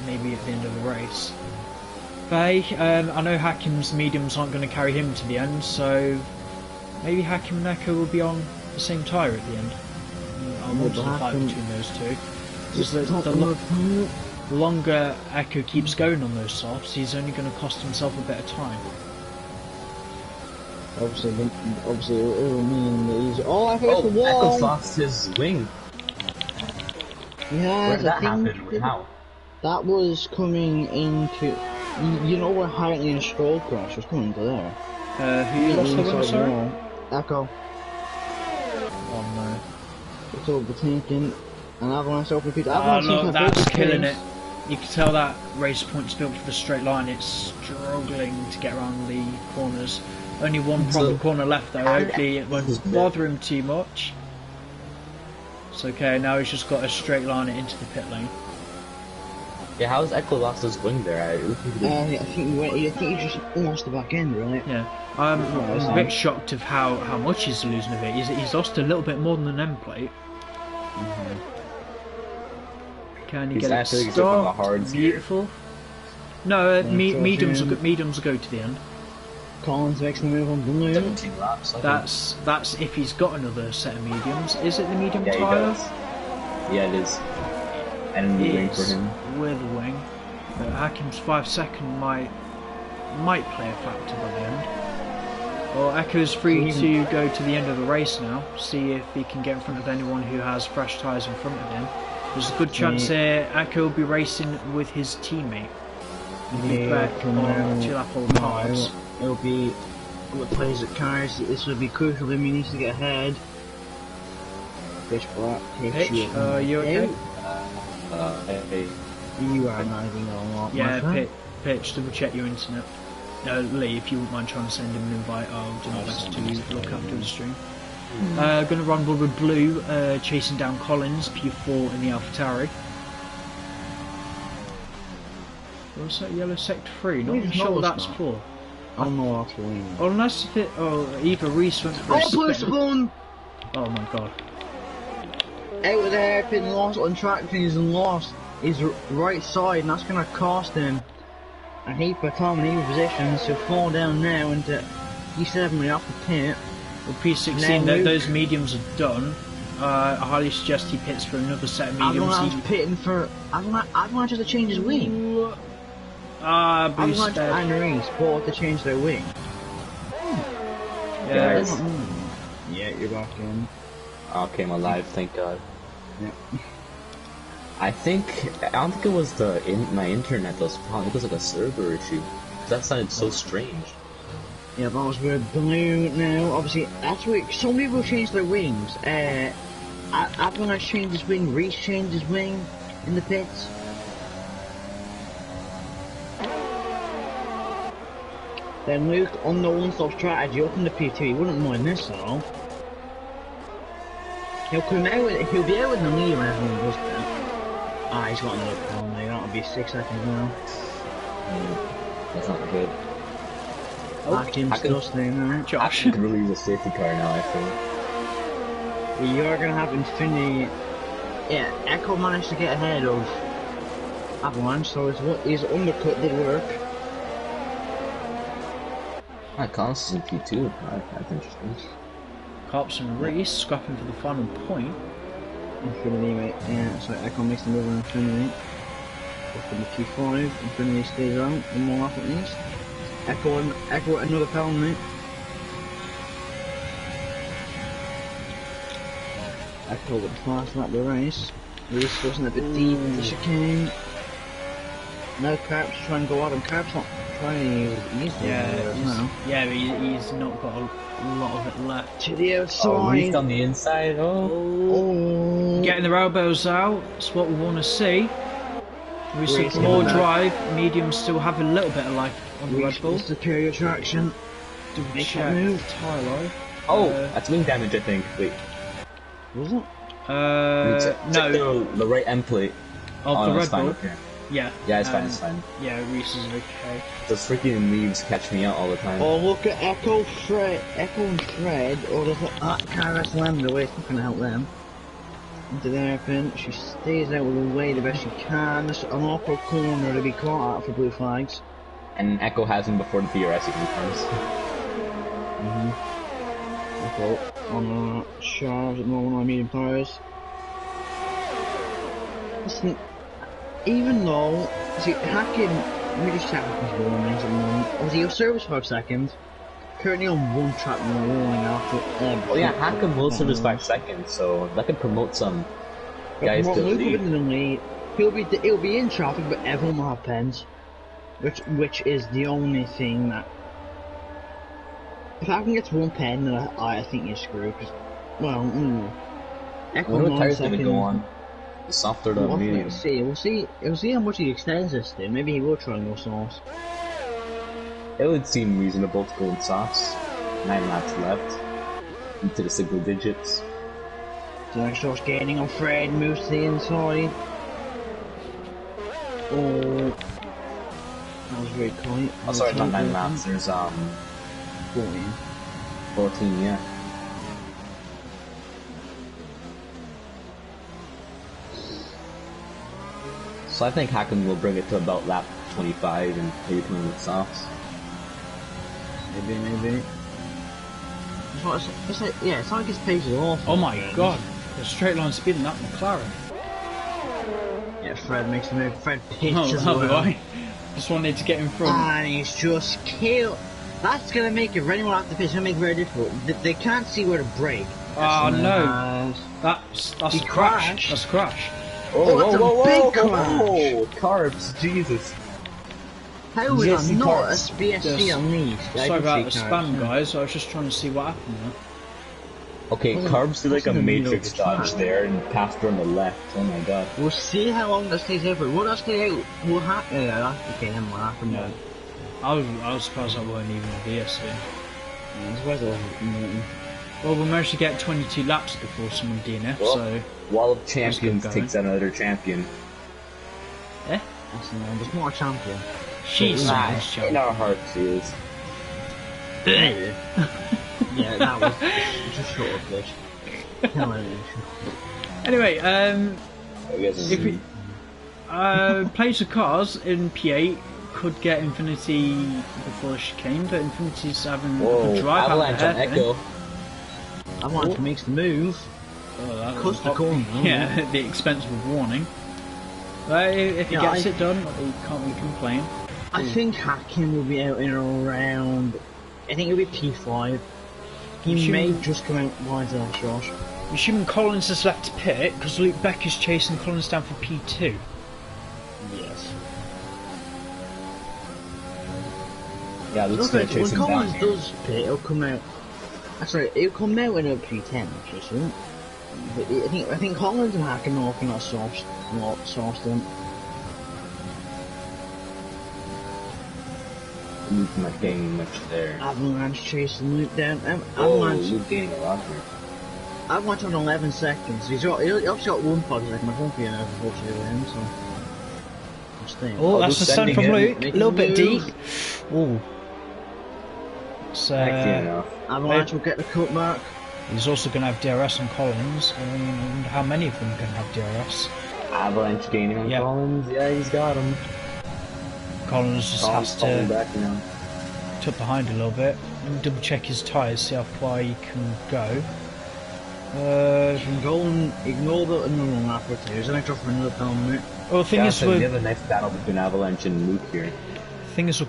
maybe at the end of the race. But hey, I know Hakim's mediums aren't going to carry him to the end, so maybe Hakim and Echo will be on the same tyre at the end. I want to fight between those two. Because the longer Echo keeps going on those softs, he's only going to cost himself a bit of time. Obviously it will mean that he's... Oh, I forgot the wall! Echo's lost his wing. Yeah, Where did that happen? How? That was coming into... You know where Hartley and Stroll crash was coming to there? Who lost the winner, sorry? Echo. Oh no. It's overtaken. And Avalanche overtaken. Oh Avalanche look, that's killing it. You can tell that race point's built for the straight line. It's struggling to get around the corners. Only one proper corner left though. Hopefully it won't bother him too much. It's okay, now he's just got to straight line it into the pit lane. Yeah, how's Echo lost his wing there? I think he just lost the back end, right? Yeah. I'm a bit shocked of how much he's losing of it. He's lost a little bit more than an end plate. Can he get it stopped? Beautiful. No, mediums will go to the end. Collins makes the move on blue. 17 laps. That's if he's got another set of mediums. Is it the medium yeah, tyre? Yeah, it is. And the wing for him. With a wing. But Hakim's 5 second might play a factor by the end. Well, Echo's free to go to the end of the race now. See if he can get in front of anyone who has fresh tyres in front of him. There's a good chance here Echo will be racing with his teammate. He'll be back on Chilapple Parks. It'll be what plays at cars. This will be crucial. He needs to get ahead. Pitch black. Pitch, you okay? Hey. You are not even a lot. Yeah, pitch. Double check your internet. Lee, if you wouldn't mind trying to send him an invite, I'll do my best to look after the stream. Gonna run with Blue, chasing down Collins, P4 in the AlphaTauri. What's that yellow sector 3? Not sure what that's for. I don't know what's going on. Unless if it, either Reese went for a spin. Oh my god. Out of the hairpin, lost on track, he's lost his right side, and that's going to cost him a heap of time and even positions to fall down now into P7 off the pit. Well, P16, those mediums are done. I highly suggest he pits for another set of mediums. Avalanche pitting for... Avalanche has to change his wing. Avalanche and Nhrl both to change their wing. Yeah, yeah, you're back in. Okay, I'm alive, thank God. Yeah. I don't think it was my internet that was the problem. It was like a server issue. That sounded so strange. Yeah, that was with Blue now. Obviously, that's where some people change their wings. Avalanche changed his wing, Reese changed his wing in the pits. Then Luke, on the one-stop strategy, up in the P2, he wouldn't mind this at all. He'll be out with the lead when everyone does that. He's got another penalty, that'll be 6 seconds now. That's not good. Hakim's dusting now. Josh. I could really use a safety car now, I feel. You're gonna have Infinity. Yeah, Echo managed to get ahead of Avalanche, so his undercut did work. Collins in P2. That's interesting. Cops and Reese scrapping for the final point. Infinity, mate. Yeah, so Echo makes the move on Infinity. Up in the Q5, Infinity stays out, one more lap at least. Echo another penalty. Echo with the fast lap of the race. Reese goes in a bit deep into the chicane. Now Carp's trying to go out, and Carp's not trying easily. Yeah, he's not got a lot of it left. To the outside. Oh, Reese on the inside. Getting their elbows out. That's what we want to see. Reese more drive. Medium still have a little bit of life on the Red Bull. Superior traction. Double check. Tyre life. That's wing damage, I think. Wait. Was it? No. The right end plate. Of the Red Bull. Yeah. Yeah, it's fine, it's fine. Yeah, Reese is okay. Those freaking leaves catch me out all the time. Oh, look at Echo and Fred. Oh, look at that Kairos landed away. It's not going to help them. Into the hairpin. She stays out of the way the best she can. There's an awkward corner to be caught out for blue flags. And Echo has him before the DRS even comes. Echo on Charles at normal on medium tires. Listen, even though, see, Hakim, let me just check Hakim's rolling at the moment. Obviously, he'll service 5 seconds. Currently on one track and rolling after. Hakim will service 5 seconds, so that could promote some guys to the lead. He'll be in traffic, but everyone will have pens. which is the only thing that if Hacken gets one pen, then I think you're screwed. Cause, well, I wonder what tires gonna go on. The soft or the medium? We'll see how much he extends this to. Maybe he will try and go soft. It would seem reasonable to go in softs. 9 laps left. Into the single digits. So next starts gaining on Fred, moves to the inside. Oh, that was very tight. Oh, sorry, not 9 laps. There's 14. 14, yeah. So I think Hacken will bring it to about lap 25 and maybe come in with softs. Maybe. It's like his pace is awful. Oh my god, the straight line speed in that McLaren. Yeah, Fred makes the move. Fred pitches Oh, well. I just wanted to get in front. And he's just killed. That's gonna make it, for anyone after the pitch, it's gonna make it very difficult. They can't see where to brake. Oh no, that's a crash. crashed. That's a crash. Oh, that's a big crash. Oh, carbs, Jesus. How was Yes, that not a carbs. BSC Yes. unleashed? Sorry about the spam, guys. I was just trying to see what happened there. Okay, carbs did like a wasn't in the middle matrix of the dodge track. there and passed her on the left. Oh my god. We'll see how long that stays out for. Will that stay out? What happened? Okay, then what happened? Yeah. I was surprised that wasn't even a VSC. I suppose it wasn't. Well, we managed to get 22 laps before someone DNF, Well, so... Wall of Champions going. takes out another champion. Eh? That's there's more champion. She's Nah, a nice in job. our hearts she is. Yeah, that was just short of this. Anyway, I guess if we... players of cars in P8 could get Infinity before the chicane, but Infinity's having a whoa, good drive out Avalanche on there. Echo. Avalanche makes the move. Oh, that Cuts was the corner. Yeah, the expense of warning. But if he gets it done, he can't really complain. I think Hacking will be out in around. I think it'll be P5. He may just come out wide to that shot. I'm assuming Collins has left to pit because Luke Beck is chasing Collins down for P2. Yes. Yeah, Luke's Look, gonna chase when him Collins down here. does pit, it'll come out. Sorry, it'll come out in a P10 actually, so. But I think Collins and Hacking are looking at soft them. Luke not gaining much there. Avalanche chasing Luke down. Oh, Avalanche. Luke gaining a lot here. Avalanche on 11 seconds. He's obviously got 1 5 second. I won't be enough unfortunately with him, so. I'm staying. Oh, that's Luke's the sun sending from in. Luke. A Making little bit move. deep. Oh. So, Heck yeah. Avalanche will get the cutback. he's also going to have DRS on Collins. I wonder how many of them can have DRS. Avalanche gaining on Yeah. Collins. Yeah, he's got him. Collins just Collins has falling to back now. tuck behind a little bit and double check his tyres, see how far he can go. You can go and ignore the another lap or two. There's an extra for another penalty. Well, the thing Yeah, is so we with have a nice battle between Avalanche and Luke here.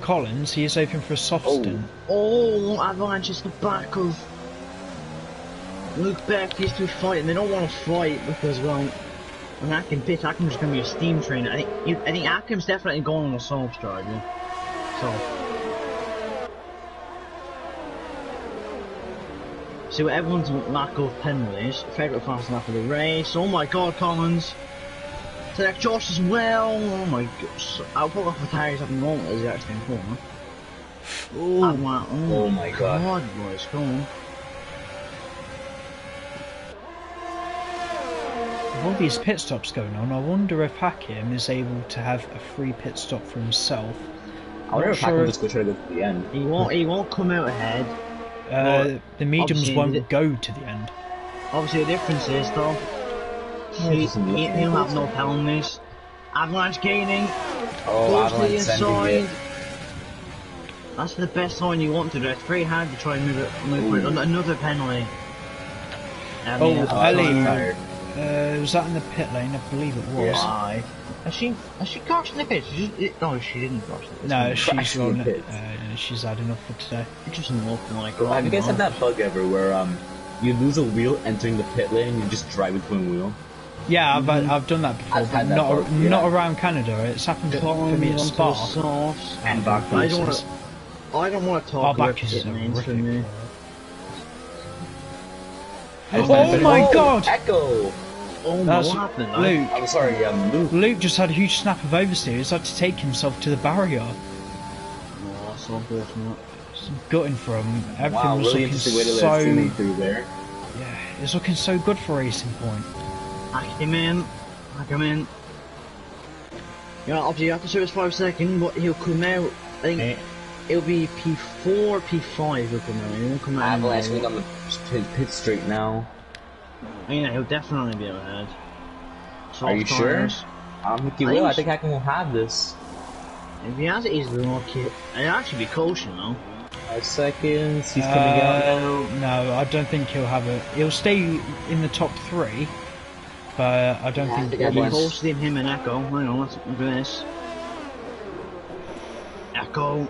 Collins, he is open for a soft Oh. stint. Oh, Avalanche is the back of Luke Beck. These two fighting. They don't want to fight because, well, when Akim pits, Akim's just going to be a steam train. I think Akim's definitely going on a soft stride. Yeah. So everyone's lack of penalties. Favourite fast lap of the race. Oh my God, Collins. Select Josh as well. Oh my gosh. I'll put off the tires up and roll as he actually in corner. Oh my God. Boys, come on. With all these pit stops going on, I wonder if Hakim is able to have a free pit stop for himself. I wonder Not if sure I can if- just go try to go to the end. He won't come out ahead. The mediums obviously, won't go to the end. Obviously, the difference is though, doesn't look he'll have no good. penalties. Avalanche gaining. Oh, Goes to the Avalanche sending inside. it. That's the best sign you want to do. It's very hard to try and move it. Another penalty. Oh, Ellie. Tired. Was that in the pit lane? I believe it was. Why? Has she crashed in the pit? No, she didn't crash the pit. No, she's crashed in on the it. pits. She's had enough for today. It doesn't look like. Have you guys had that bug ever where you lose a wheel entering the pit lane and you just drive into a wheel? Yeah, I've done that before, I've but had that not before, yeah. not around Canada. It's happened for me at Onto Spa. the softs. And back I don't want boxes. to. I don't want to Our talk about back is pit lanes for me. horrific. Oh my God! Echo! Oh my, That's what happened? Luke. I'm sorry, Luke. Luke just had a huge snap of oversteer. He's had to take himself to the barrier. Oh, that's so unfortunate. It's gutting for him. Everything Wow, was really looking interesting way to so. let it teammate through there. Yeah, it's looking so good for Racing Point. Hack him in. Hack him in. Yeah, obviously you have to serve 5 seconds, but he'll come out. I think it'll be P4, P5 he'll come out. He won't come out. Avalanche wing on the pit straight now. Yeah, he'll definitely be ahead. Are you sure? I think he will. I think Hacken will have this. If he has it easily, it'd actually be close, you know. 5 seconds. He's coming out now. No, I don't think he'll have it. He'll stay in the top 3, but I don't think It'll be he's... close to him and Echo. Hang on, let's look at this. Echo.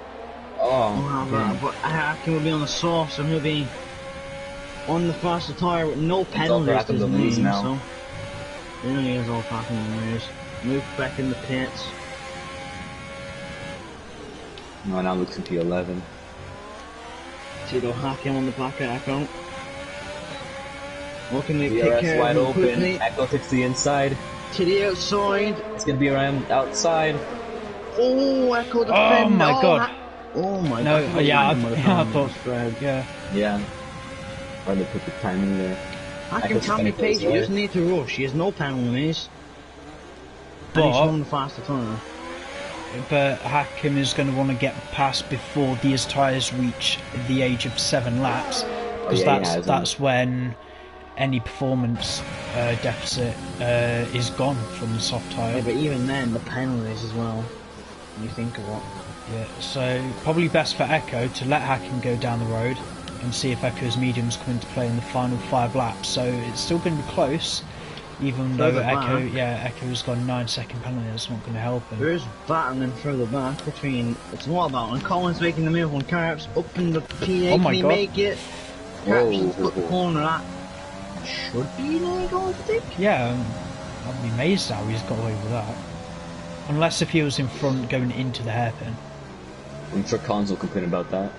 Oh, But Hacken will be on the soft, so he'll be on the faster tyre with no penalties to his name, so... There he is, all passing the race. Move back in the pits. no, now looks into 11. Tito Hacken on the back of Echo. Looking to DRS kick care wide of him open. quickly. Echo takes the inside. To the outside. It's gonna be around outside. Oh, Echo the Oh my God. Oh my No, God. yeah, I thought... Yeah. Yeah. Why they put the time in there. Hacken Echo's can be gonna close patient, he away. doesn't need to rush, he has no penalties. And he's But- on the faster tyre. But Hakim is going to want to get past before these tyres reach the age of 7 laps, because that's when any performance deficit is gone from the soft tyre. Yeah, but even then, the penalties as well. When you think of what. Yeah, so probably best for Echo to let Hakim go down the road and see if Echo's mediums come into play in the final 5 laps. So it's still going to be close, even though Echo's got a 9-second penalty. That's not going to help him. There is battling further back between. It's what about when Collins making the move on Carps up in the PA? Oh my can he God. make it? Carps has Whoa. put the corner. That should be illegal, I think. Yeah, I'd be amazed how he's got away with that. Unless if he was in front going into the hairpin. I'm sure Collins will complain about that.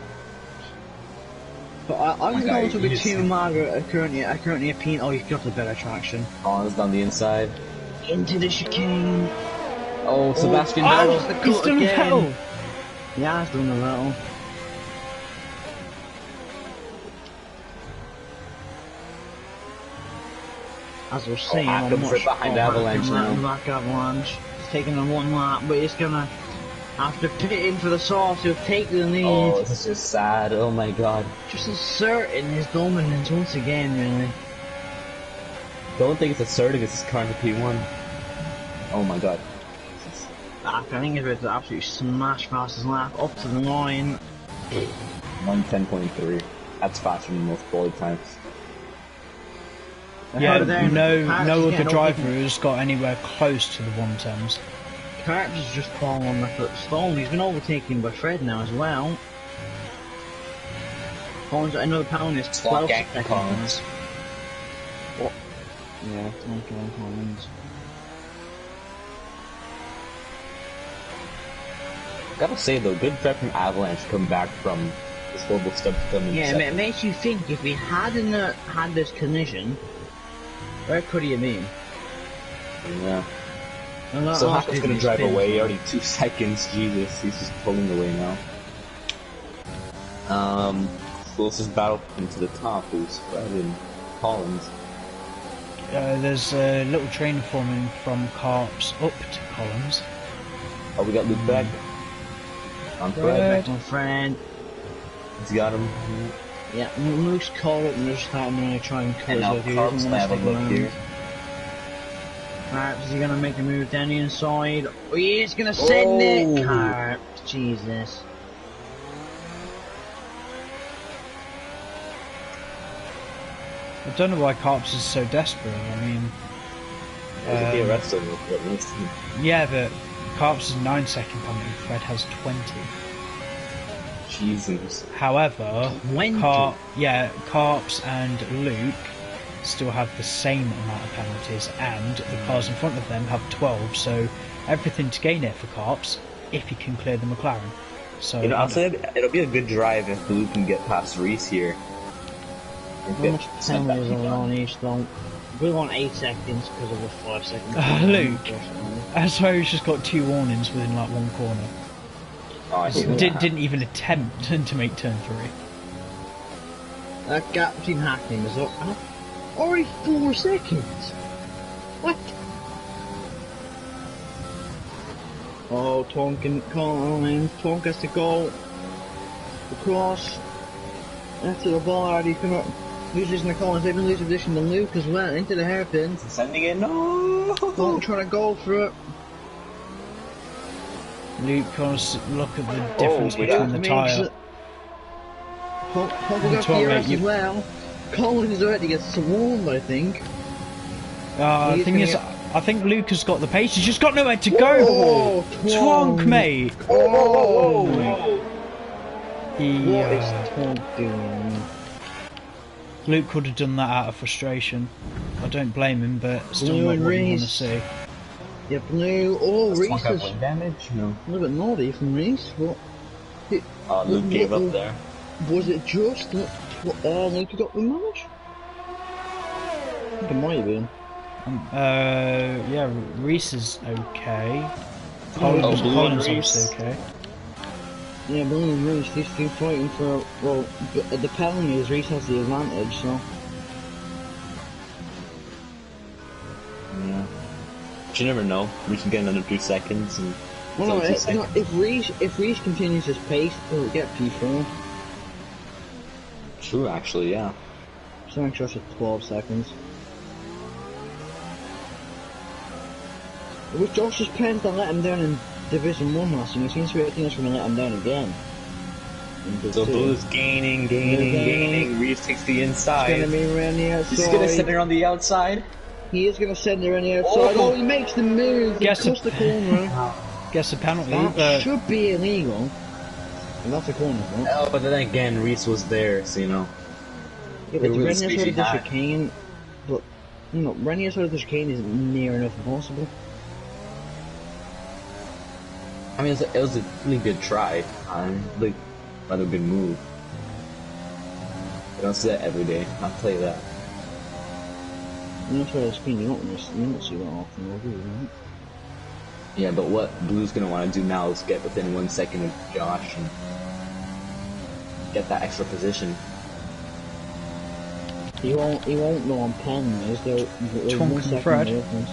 But I think God, Collins will be he's- too mad at currently opinion. Oh, he's got the better traction. Collins down the inside. Into the chicane. Oh, Sebastian Oh, Vettel. the He's cut done again. Vettel! Yeah, he's done the Vettel. As I was saying, I'm Hackham's not right sure. behind Avalanche now. Back Avalanche. He's taking on 1 lap, but he's gonna after pitting for the sauce. He'll take the lead. Oh, this is just sad. Oh my god. Just asserting his dominance once again, really. Don't think it's assertive, it's just current P1. Oh my god. I think it's about to absolutely smash past his lap up to the line. 110.3. That's faster than most quality times. Yeah, Over there, no Carps is other getting driver open. has got anywhere close to the 110s. Carps has just fallen on the foot stone. He's been overtaken by Fred now as well. Collins, another pound is 12 Gang seconds. Collins. What? Yeah, okay, Collins. Gotta say though, good prep from Avalanche to come back from this horrible stuff to come in Yeah, second. it makes you think if he hadn't had this collision, where could he have been? Yeah. And that So last Hacker's bit gonna is drive spin. away, already 2 seconds, Jesus, he's just pulling away now. Closest battle into the top is Fred and Collins. There's a little train forming from Carps up to Collins. Oh, we got Luke back. On Fred. Fred. My friend. He's got him. Yeah, Luke's caught up and they're just starting to try and And close now out here. Carps have a look here. Carps, is he gonna make a move down the inside? Oh, he is gonna send it! Oh. Carps, Jesus. I don't know why Carps is so desperate. I mean, I think he arrested him at least. yeah, but Carps is 9-second penalty. Fred has 20. Jesus. However, 20? Carps and Luke still have the same amount of penalties, and the cars in front of them have 12. So everything to gain it for Carps if he can clear the McLaren. So I'll say it'll be a good drive if Blue can get past Reese here. How much penalties are on each though? We want 8 seconds because of the 5 seconds. Luke, I swear he's just got 2 warnings within like 1 corner. Oh, I see Didn't even attempt to make turn 3. That gap between Hackney was up. Already 4 seconds. What? Oh, Tonkin can't. Tonk has to go across after the bar. He's gonna lose in the corners. Even lose position to Luke as well into the hairpins. Sending it, no. Tonk trying to go for it. Luke, can't look at the difference between the tyre. Tonk will go for yours as well. Collins is already gets swarmed, I think. Thing is, I think Luke has got the pace. He's just got nowhere to go. Oh, Twonk, mate. Oh, What is Tonk doing? Luke could have done that out of frustration. I don't blame him, but still Blue not and what you want to Reese. see. Yeah, Blue. Oh, Does Reese Tonk have is wind damage? No. a little bit naughty from Reese. What? Luke gave up there. Was it just that Luke got the manage? I think it might have been. Yeah, Reese is okay. Collins Blue and is Reese. okay. Yeah, Blue and Reese, these two fighting for, well, the penalty is Reese has the advantage, so. Yeah. But you never know. Reese can get another 2 seconds. And Well, no, if Reese continues his pace, he'll get P4. True, actually, yeah. So I'm sure it's 12 seconds. It was Josh's pens that let him down in Division 1 last year. It seems to be a thing that's going to let him down again. So Blue's gaining. Reese takes the inside. He's going to be around the outside. He's gonna send her on the outside. He is going to send her on the outside. Oh, he makes the move. He Guess cuts the corner. Guess a penalty. That should be illegal. And that's a corner, right? Oh, but then again, Reese was there, so you know. Yeah, but It was running a outside of squeezy the hack. chicane, but running outside of the chicane is near enough impossible. I mean, it was a really good try. Like, rather good move. You don't see that every day. I'll tell you that. And outside of the chicane, you don't see that often, will you, right? Yeah, but what Blue's gonna want to do now is get within 1 second of Josh and get that extra position. He won't know on pen, is there? There's Tonk 1 and second Fred. difference.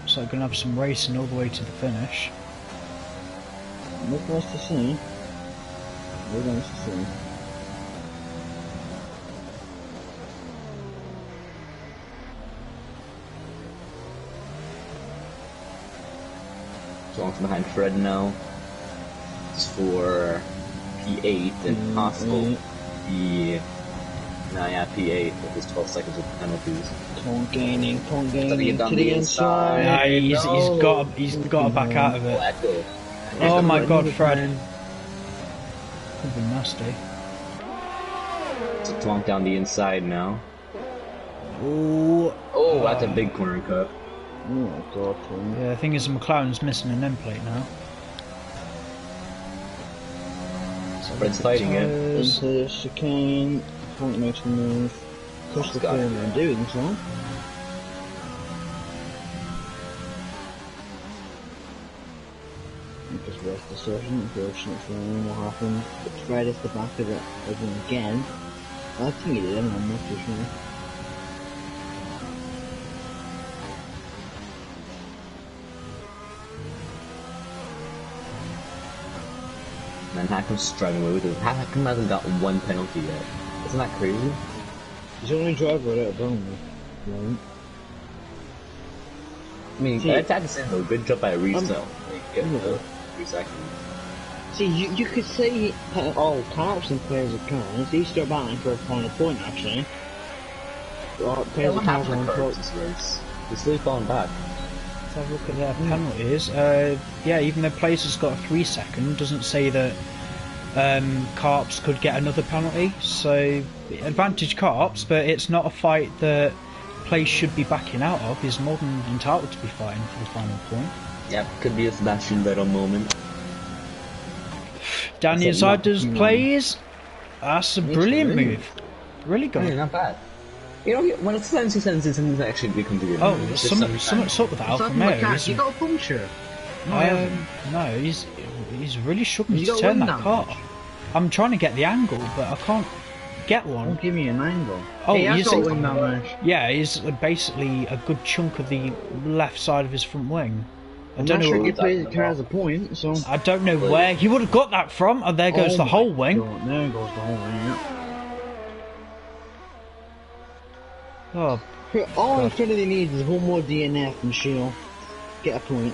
So going to have some racing all the way to the finish. Look nice to see. Very nice to see. So on from behind Fred now. It's for P8 and Hostel. P8 with his 12 seconds of penalties. Tonk gaining Studying to down the the inside. Nah, he's got to back out of it. Echo. Oh my God, Another Fred. pen. Could be nasty. So Tonk down the inside now. Ooh. Oh, that's a big corner cut. Oh my God, Tonk. Yeah, the thing is, McLaren's missing an end plate now. So Fred's fighting it. Into the chicane. Tonk makes the move. Push the Got it. corner and doing so. Just rest decision, unfortunate for him, what happened. But Fred is the back of it again. I think he did, I'm not too sure. Man, Hackham's driving away with it. Hackham hasn't got 1 penalty yet. Isn't that crazy? He's the only driver without a penalty. Right. I mean, See- that's had to say though. Good job by Reese though. Like, get yeah. the 3 seconds. See, you could say, oh, Carlson plays a cars. He's still battling for a final point, actually. Plays a What cars happened on to top. Cards this race? They're slowly falling back. Let's have a look at their penalties. Yeah, even though Placer's got a 3 second, doesn't say that Carps could get another penalty. So advantage Carps, but it's not a fight that Place should be backing out of. He's more than entitled to be fighting for the final point. Yep, could be a Sebastian Vettel moment. Daniel Zaida's plays. That's a brilliant move. Really good. Yeah, not bad. You know, when it's sometimes he actually becomes a good Oh, move. something's up with that Alfa Romeo. You got a puncture? No, he's really struggling to turn that car. I'm trying to get the angle, but I can't get one. Don't give me an angle. Oh, hey, he's got wing damage. Yeah, he's basically a good chunk of the left side of his front wing. I'm not sure he plays the car as a point, so... I don't know where he would have got that from. And there goes the whole wing. God, there goes the whole wing, yeah. Oh, all Infinity needs is one more DNF and she'll get a point.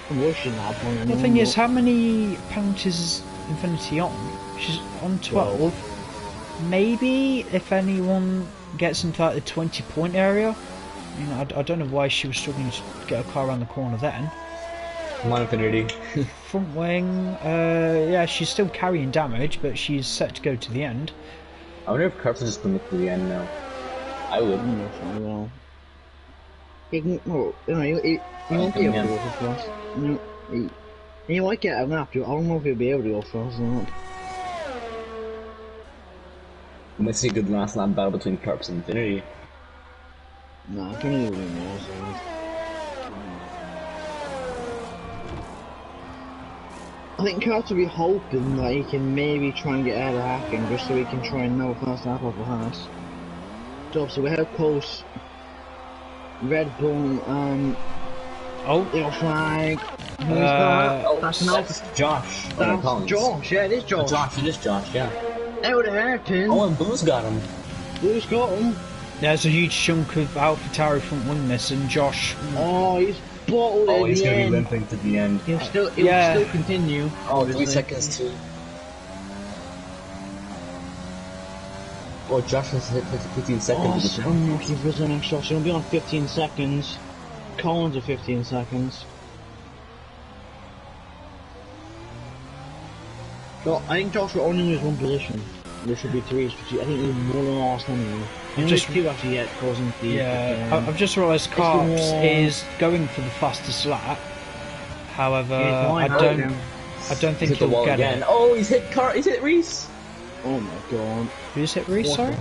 I'm wishing that point. The thing is, how many penalties is Infinity on? She's on 12. Maybe if anyone gets into like the 20-point area. You know, I don't know why she was struggling to get a car around the corner then. Come on, Infinity. Front wing, yeah, she's still carrying damage, but she's set to go to the end. I wonder if Carps is just going to look to the end now. I would. Well, he can, well, you know, he won't be able to go for first. No, he might get a lap. I don't know if he'll be able to go first or not. We might see a good last lap battle between Carps and Infinity. No, I can't even win more, so... I think Carter will be hoping that he can maybe try and get out of hacking just so he can try and know first lap off the Haas. So we have close Red Bull, little flag. That's an Alpha. Josh. That's Josh, yeah, it is Josh. It is Josh, yeah. Out of hairpin. Oh, and Blue's got him. Blue's got him. There's a huge chunk of AlphaTauri front wing miss, and Josh. Oh, he's bottled Oh, he's going to be limping to the end. He'll still continue. Oh, 3 seconds too. Oh, Josh has hit 15 seconds. Oh, unlucky for the next shot. So he'll be on 15 seconds. Collins are 15 seconds. So I think Josh will only lose one position. There should be 3. I think he's more than lost anyway. Just 2 actually yet causing the. Yeah, I've just realised Carps is going for the fastest lap. However, I don't think he'll get it. Oh, he's hit Reese. Oh my god. Who's hit Reese, sorry?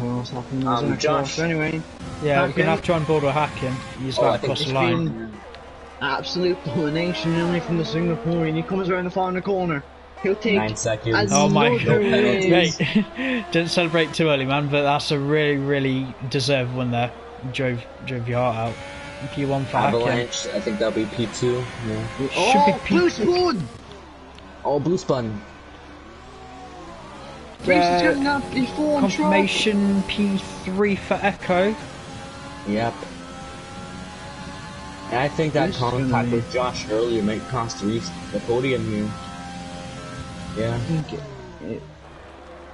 Josh. Anyway. Yeah, we're gonna have to onboard a hacking. He's about to cross the line. Absolute domination only from the Singaporean. He comes around the final corner. He'll take 9 seconds. Oh my god. Wait, didn't celebrate too early, man, but that's a really deserved one there. Drove your heart out. P1 for Avalanche, I think that'll be P2. Yeah. Should be Blue Spun! Oh, Blue Spun. Confirmation P3 for Echo. Yep. And I think that contact with Josh earlier might cost Reese the podium here. Yeah. I think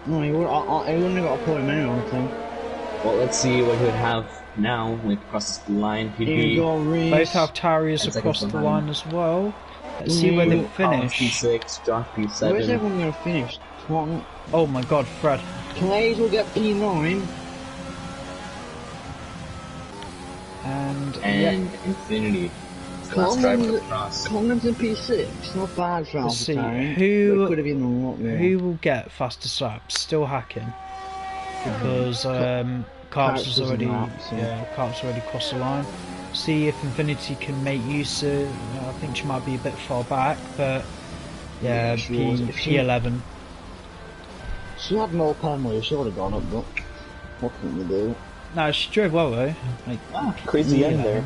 no, he wouldn't have got a podium anyway, I think. Well, let's see what he would have now when he crosses the line. PB. Both have Tarius across the line as well. Let's see where they finish. P6, Josh P7. Where's everyone going to finish? Oh my god, Fred. Clays will get P9. And Infinity. Collins in P6. Not bad for let's see Alpha who could have been a lot more. Who will get fastest laps? Still hacking because Carps has already Carps already crossed the line. See if Infinity can make use of. I think she might be a bit far back, but yeah, P11. She had no penalty. She would have gone up, but what can you do? No, she drove well though. Like, crazy end there.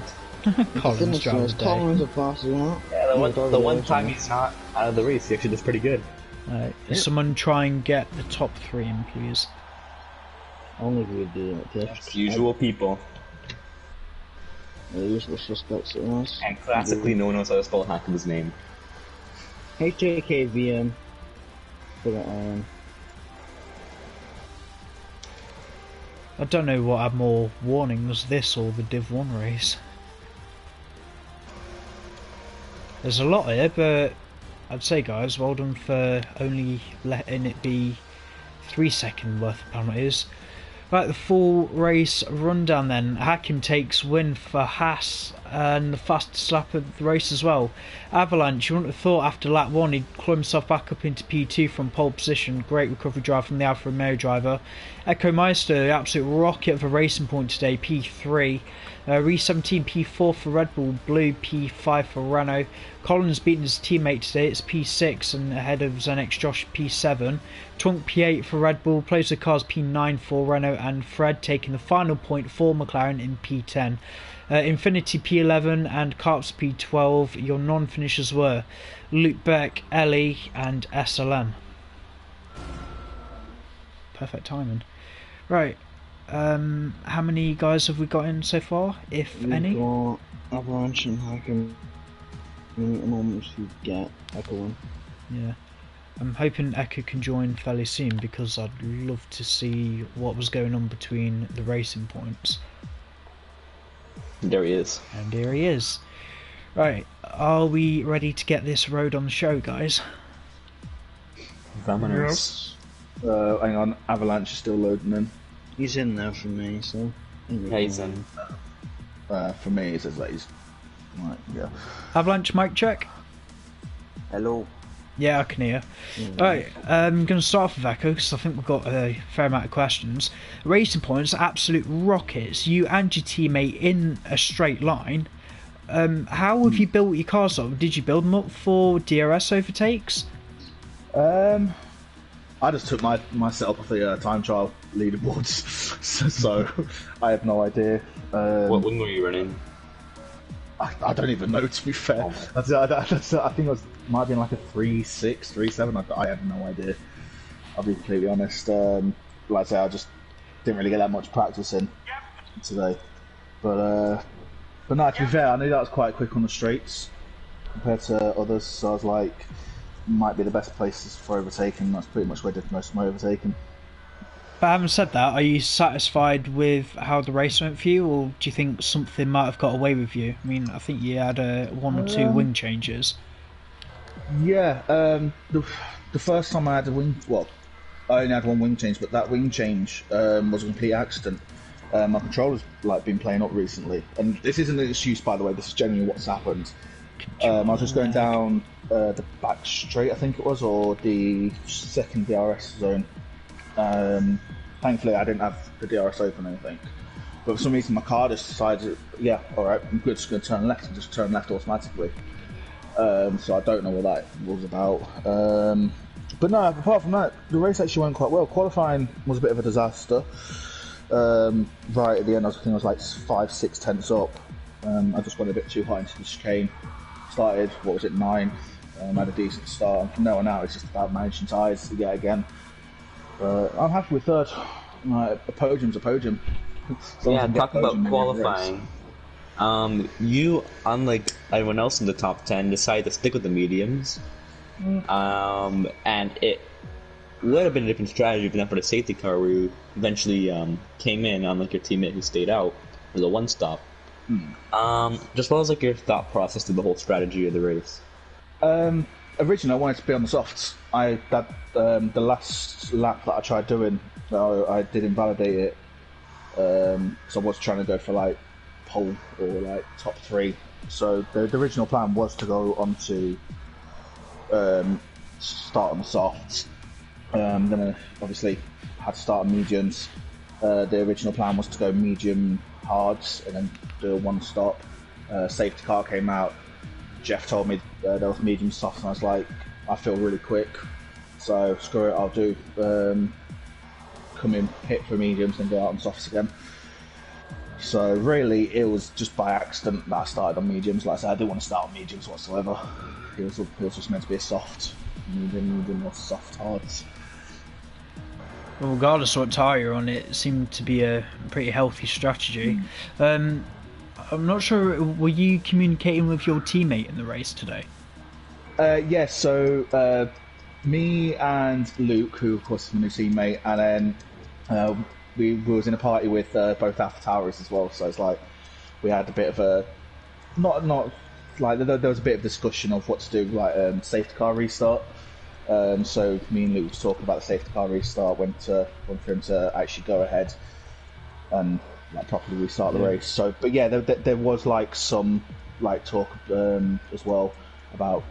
Collins drives day. Collins are faster than that. Yeah, the one time he's not out of the race, he actually does pretty good. Someone try and get the top 3 in, please. Only if we do that. Usual people. The usual suspects at us. And classically, no one knows how to spell half of his name. HJKVM. Put it on. I don't know what had more warnings, this or the Div 1 race. There's a lot here, but I'd say, guys, well done for only letting it be 3 second worth of penalties. Right, the full race rundown then. Hakim takes win for Haas and the fastest lap of the race as well. Avalanche, you wouldn't have thought after lap 1 he'd claw himself back up into P2 from pole position. Great recovery drive from the Alfa Romeo driver. Echo Meister, the absolute rocket of a racing point today, P3. Re 17 P4 for Red Bull, Blue P5 for Renault. Collins beating his teammate today, it's P6 and ahead of Zenix Josh P7. Twunk P8 for Red Bull, plays the cars P9 for Renault, and Fred taking the final point for McLaren in P10. Infinity P11 and Carps P12. Your non-finishers were Luke Beck, Ellie and SLM. Perfect timing. Right. How many guys have we got in so far, if any? We've got Avalanche and Hakim. At the moment, we get Echo in. Yeah. I'm hoping Echo can join fairly soon because I'd love to see what was going on between the racing points. There he is. And here he is. Right, are we ready to get this road on the show, guys? Vamonos. Hang on, Avalanche is still loading in. He's in there for me, so. Yeah, he's in. For me, it says that he's. Right, yeah. Avalanche mic check. Hello. Yeah, I can hear. Alright, I'm going to start off with Echo because I think we've got a fair amount of questions. Racing points, absolute rockets. You and your teammate in a straight line. How have you built your cars up? Did you build them up for DRS overtakes? I just took my setup off the time trial leaderboards, so I have no idea. What wing were you running? I don't even know, to be fair. I think it might have been like a 3.6, 3.7. I have no idea. I'll be completely honest. Like I say, I just didn't really get that much practice in today. But no, to be fair, I knew that was quite quick on the straights compared to others. So I was like, might be the best places for overtaking. That's pretty much where I did most of my overtaking. But having said that, are you satisfied with how the race went for you, or do you think something might have got away with you? I mean, I think you had one or two wing changes. Yeah, the first time I had a wing, well, I only had one wing change, but that wing change was a complete accident. My controller's been playing up recently, and this isn't an excuse, by the way. This is genuinely what's happened. I was just going down the back straight, I think it was, or the second DRS zone. Thankfully, I didn't have the DRS open or anything. But for some reason, my car just decided, yeah, alright, I'm just going to turn left and just turn left automatically. So I don't know what that was about. But no, apart from that, the race actually went quite well. Qualifying was a bit of a disaster. Right at the end, I think I was like 5-6 tenths up. I just went a bit too high into the chicane. Started, 9? Had a decent start. And from there on out, it's just about managing tyres yet again. I'm happy with third. A podium's a podium. Yeah, talking about qualifying. You, unlike everyone else in the top 10, decided to stick with the mediums. And it would have been a different strategy if not for the safety car where you eventually came in, unlike your teammate who stayed out for the one stop. Just what was your thought process to the whole strategy of the race? Originally, I wanted to be on the softs. The last lap that I tried doing, I did invalidate it. So I was trying to go for pole or top 3. So the original plan was to go on to start on the softs. Then I obviously had to start on mediums. The original plan was to go medium hards and then do a one stop. Safety car came out. Jeff told me there was medium softs, and I was like, I feel really quick, so screw it, I'll do come in pit for mediums and go out on softs again. So really, it was just by accident that I started on mediums. Like I said, I didn't want to start on mediums whatsoever. It was just meant to be a soft medium or soft hards. Well, regardless of what tyre you're on, it seemed to be a pretty healthy strategy. I'm not sure, were you communicating with your teammate in the race today? Yes, so me and Luke, who of course is my new teammate, and then we was in a party with both Alpha Towers as well, so it's we had a bit of a, not like there was a bit of discussion of what to do, like safety car restart. So me and Luke was talking about the safety car restart when for him to actually go ahead and like properly restart the race. So, but yeah, there was like some like talk as well about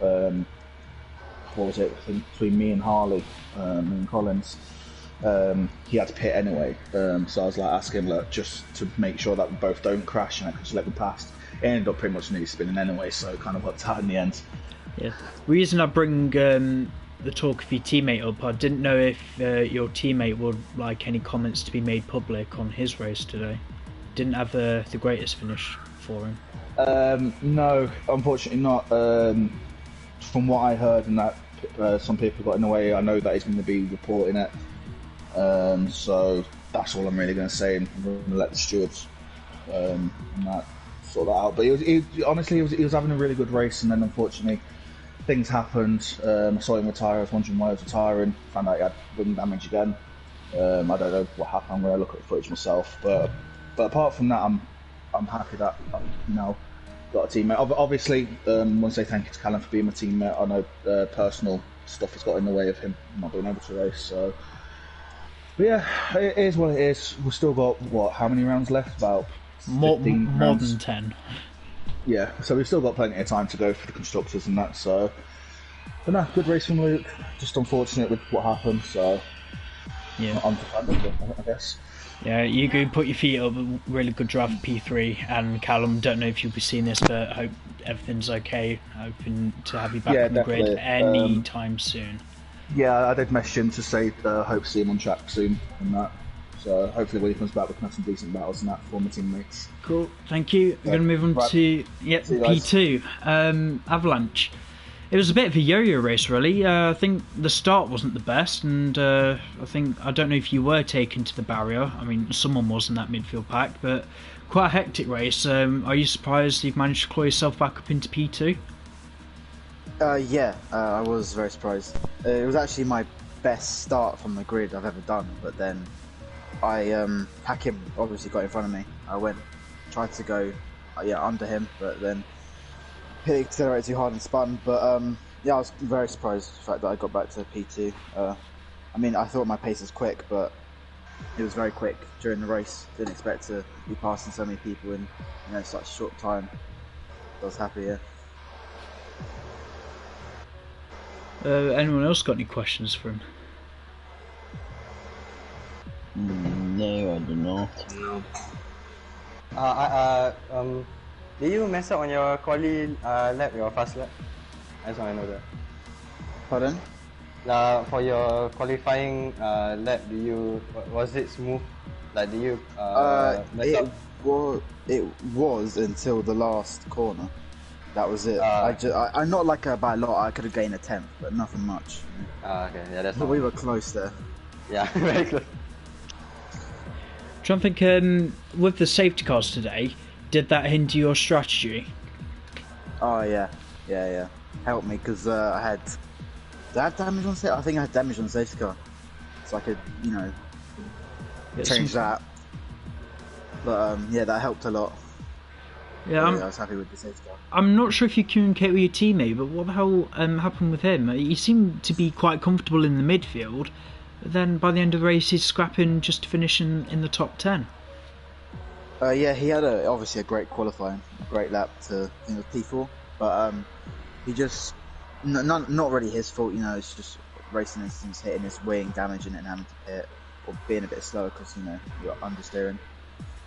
what was it? I think between me and Harley, me and Collins. He had to pit anyway, so I was like asking him, look, just to make sure that we both don't crash and I could just let them past. It ended up pretty much nearly spinning anyway, so it kind of worked out in the end. Yeah. Reason I bring the talk of your teammate up, I didn't know if your teammate would like any comments to be made public on his race today. Didn't have the greatest finish for him. No, unfortunately not. From what I heard, and that some people got in the way, I know that he's going to be reporting it. So that's all I'm really going to say, and I'm going to let the stewards and that sort that out. But honestly, he was having a really good race, and then unfortunately things happened. I saw him retire. I was wondering why he was retiring. Found out he had wing damage again. I don't know what happened. I'm going to look at the footage myself. But apart from that, I'm happy that I've now got a teammate. Obviously, I want to say thank you to Callum for being my teammate. I know personal stuff has got in the way of him not being able to race. So. But yeah, it is what it is. We've still got, how many rounds left? About more rounds. than 10. Yeah, so we've still got plenty of time to go for the constructors and that, so... But no, good race from Luke. Just unfortunate with what happened, so... Yeah. On to Fantasy, I guess. Yeah, you go put your feet up, really good drive for P3, and Callum, don't know if you'll be seeing this, but I hope everything's okay. Hoping to have you back on the grid any time soon. Yeah, I did message him to say hope to see him on track soon and that. So hopefully when he comes back we can have some decent battles and that for my teammates. Cool, thank you. We're going to move on to P2. Avalanche. It was a bit of a yo-yo race really. I think the start wasn't the best, and I don't know if you were taken to the barrier. I mean, someone was in that midfield pack, but quite a hectic race. Are you surprised you've managed to claw yourself back up into P2? Yeah, I was very surprised. It was actually my best start from the grid I've ever done, but then Hakim obviously got in front of me. I tried to go under him, but then hit the accelerator too hard and spun. But yeah, I was very surprised the fact that I got back to P2. I mean, I thought my pace was quick, but it was very quick during the race. Didn't expect to be passing so many people in such a short time. I was happy, yeah. Anyone else got any questions for him? No, I do not. No. Did you mess up on your quali lap, your fast lap? I just want to know that. Pardon? For your qualifying lap, was it smooth? Like, did you mess up? Well, it was until the last corner. That was it. I'm not like by a lot. I could have gained a 10th, but nothing much. Okay, yeah, that's. But we were close there. Yeah, very close. Do you think with the safety cars today, did that hinder your strategy? Oh yeah. Helped me because Did I have damage on safety? I think I had damage on the safety car, so I could change that. But yeah, that helped a lot. Yeah, I was happy with the safety car. I'm not sure if you communicate with your teammate, but what the hell happened with him? He seemed to be quite comfortable in the midfield, but then by the end of the race he's scrapping just to finish in the top 10. Yeah, he had obviously a great qualifying, a great lap to P4, but he just not really his fault. It's just racing instance, hitting his wing, damaging it, and having to pit, or being a bit slower because you're understeering.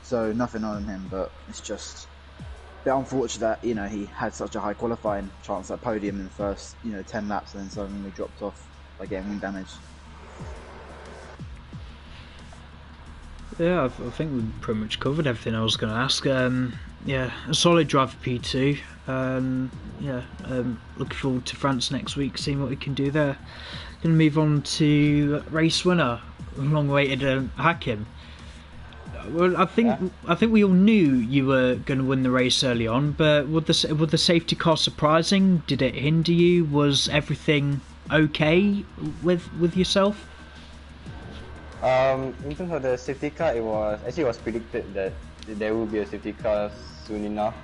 So nothing on him, but it's just a bit unfortunate that he had such a high qualifying chance at podium in the first 10 laps, and then suddenly dropped off by getting wing damage. Yeah, I think we pretty much covered everything I was going to ask. Yeah, a solid drive for P2. Looking forward to France next week, seeing what we can do there. Going to move on to race winner, long-awaited Hakim. Well, I think we all knew you were going to win the race early on, but was the safety car surprising? Did it hinder you? Was everything okay with yourself? In terms of the safety car, it was predicted that there will be a safety car soon enough.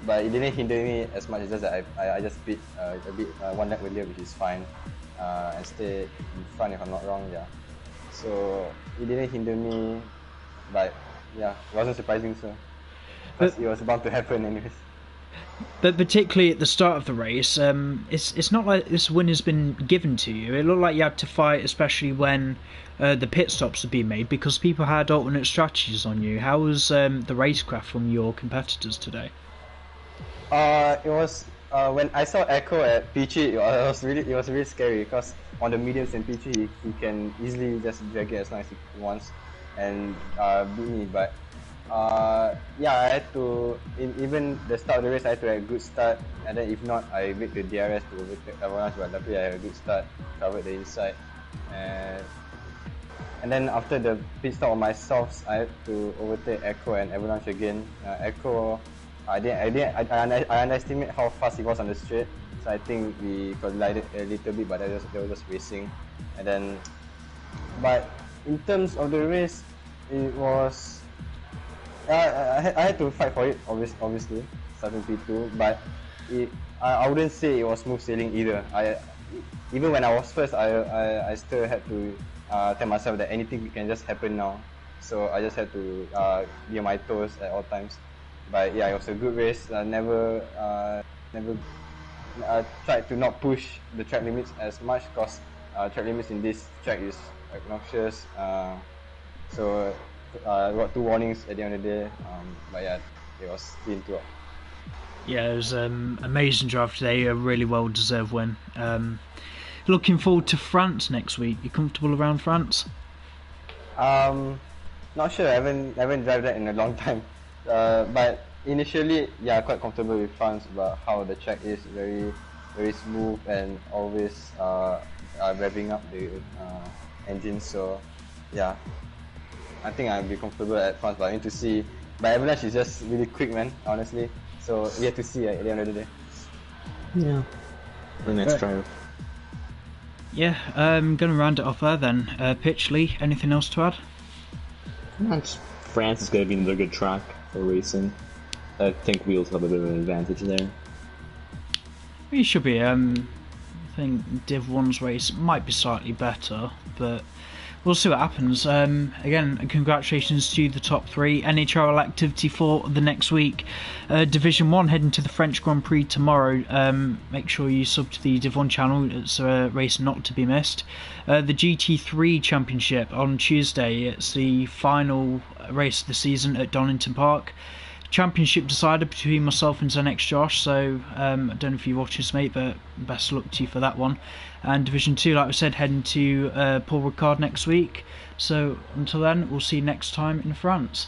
but it didn't hinder me as much. It's just that I just pit a bit one lap earlier, which is fine, and stay in front if I'm not wrong. Yeah, so it didn't hinder me, but yeah, it wasn't surprising, so because it was bound to happen anyways. But particularly at the start of the race, it's not like this win has been given to you. It looked like you had to fight, especially when the pit stops had been made, because people had alternate strategies on you. How was the racecraft from your competitors today? It was when I saw Echo at P3, it was really scary because on the mediums and P3 he can easily just drag it as long as he wants and beat me. But yeah, I had to even the start of the race I had to have a good start, and then if not I wait the DRS to overtake everyone. But luckily I had a good start, covered the inside, and then after the pit stop on my softs, I had to overtake Echo and Avalanche again. Echo, I underestimate how fast he was on the straight, so I think we collided a little bit, but they were just racing. And then, but in terms of the race, it was I had to fight for it, obviously, starting P2, but I wouldn't say it was smooth sailing either. Even when I was first, I still had to tell myself that anything can just happen now. So I just had to be on my toes at all times. But yeah, it was a good race. I never tried to not push the track limits as much because track limits in this track is obnoxious. So I got 2 warnings at the end of the day. But yeah, it was clean throughout. Yeah, it was amazing drive today. A really well deserved win. Looking forward to France next week. You comfortable around France? Not sure. I haven't driven that in a long time. But initially, yeah, quite comfortable with France about how the track is very, very smooth and always revving up the engine. So yeah, I think I'll be comfortable at France. But I need to see. But Avalanche is just really quick, man. Honestly, so we have to see at the end of the day. Yeah. The next trial. Yeah, I'm going to round it off there then. Pitchley, anything else to add? France is going to be another good track for racing. I think wheels have a bit of an advantage there. It should be. I think Div 1's race might be slightly better, but we'll see what happens. Again, congratulations to the top 3. Nhrl activity for the next week. Division 1 heading to the French Grand Prix tomorrow. Make sure you sub to the Div 1 channel. It's a race not to be missed. The GT3 Championship on Tuesday. It's the final race of the season at Donington Park. Championship decider between myself and Zenex Josh, so I don't know if you watch this, mate, but best of luck to you for that one. And Division 2, like I said, heading to Paul Ricard next week. So until then, we'll see you next time in France.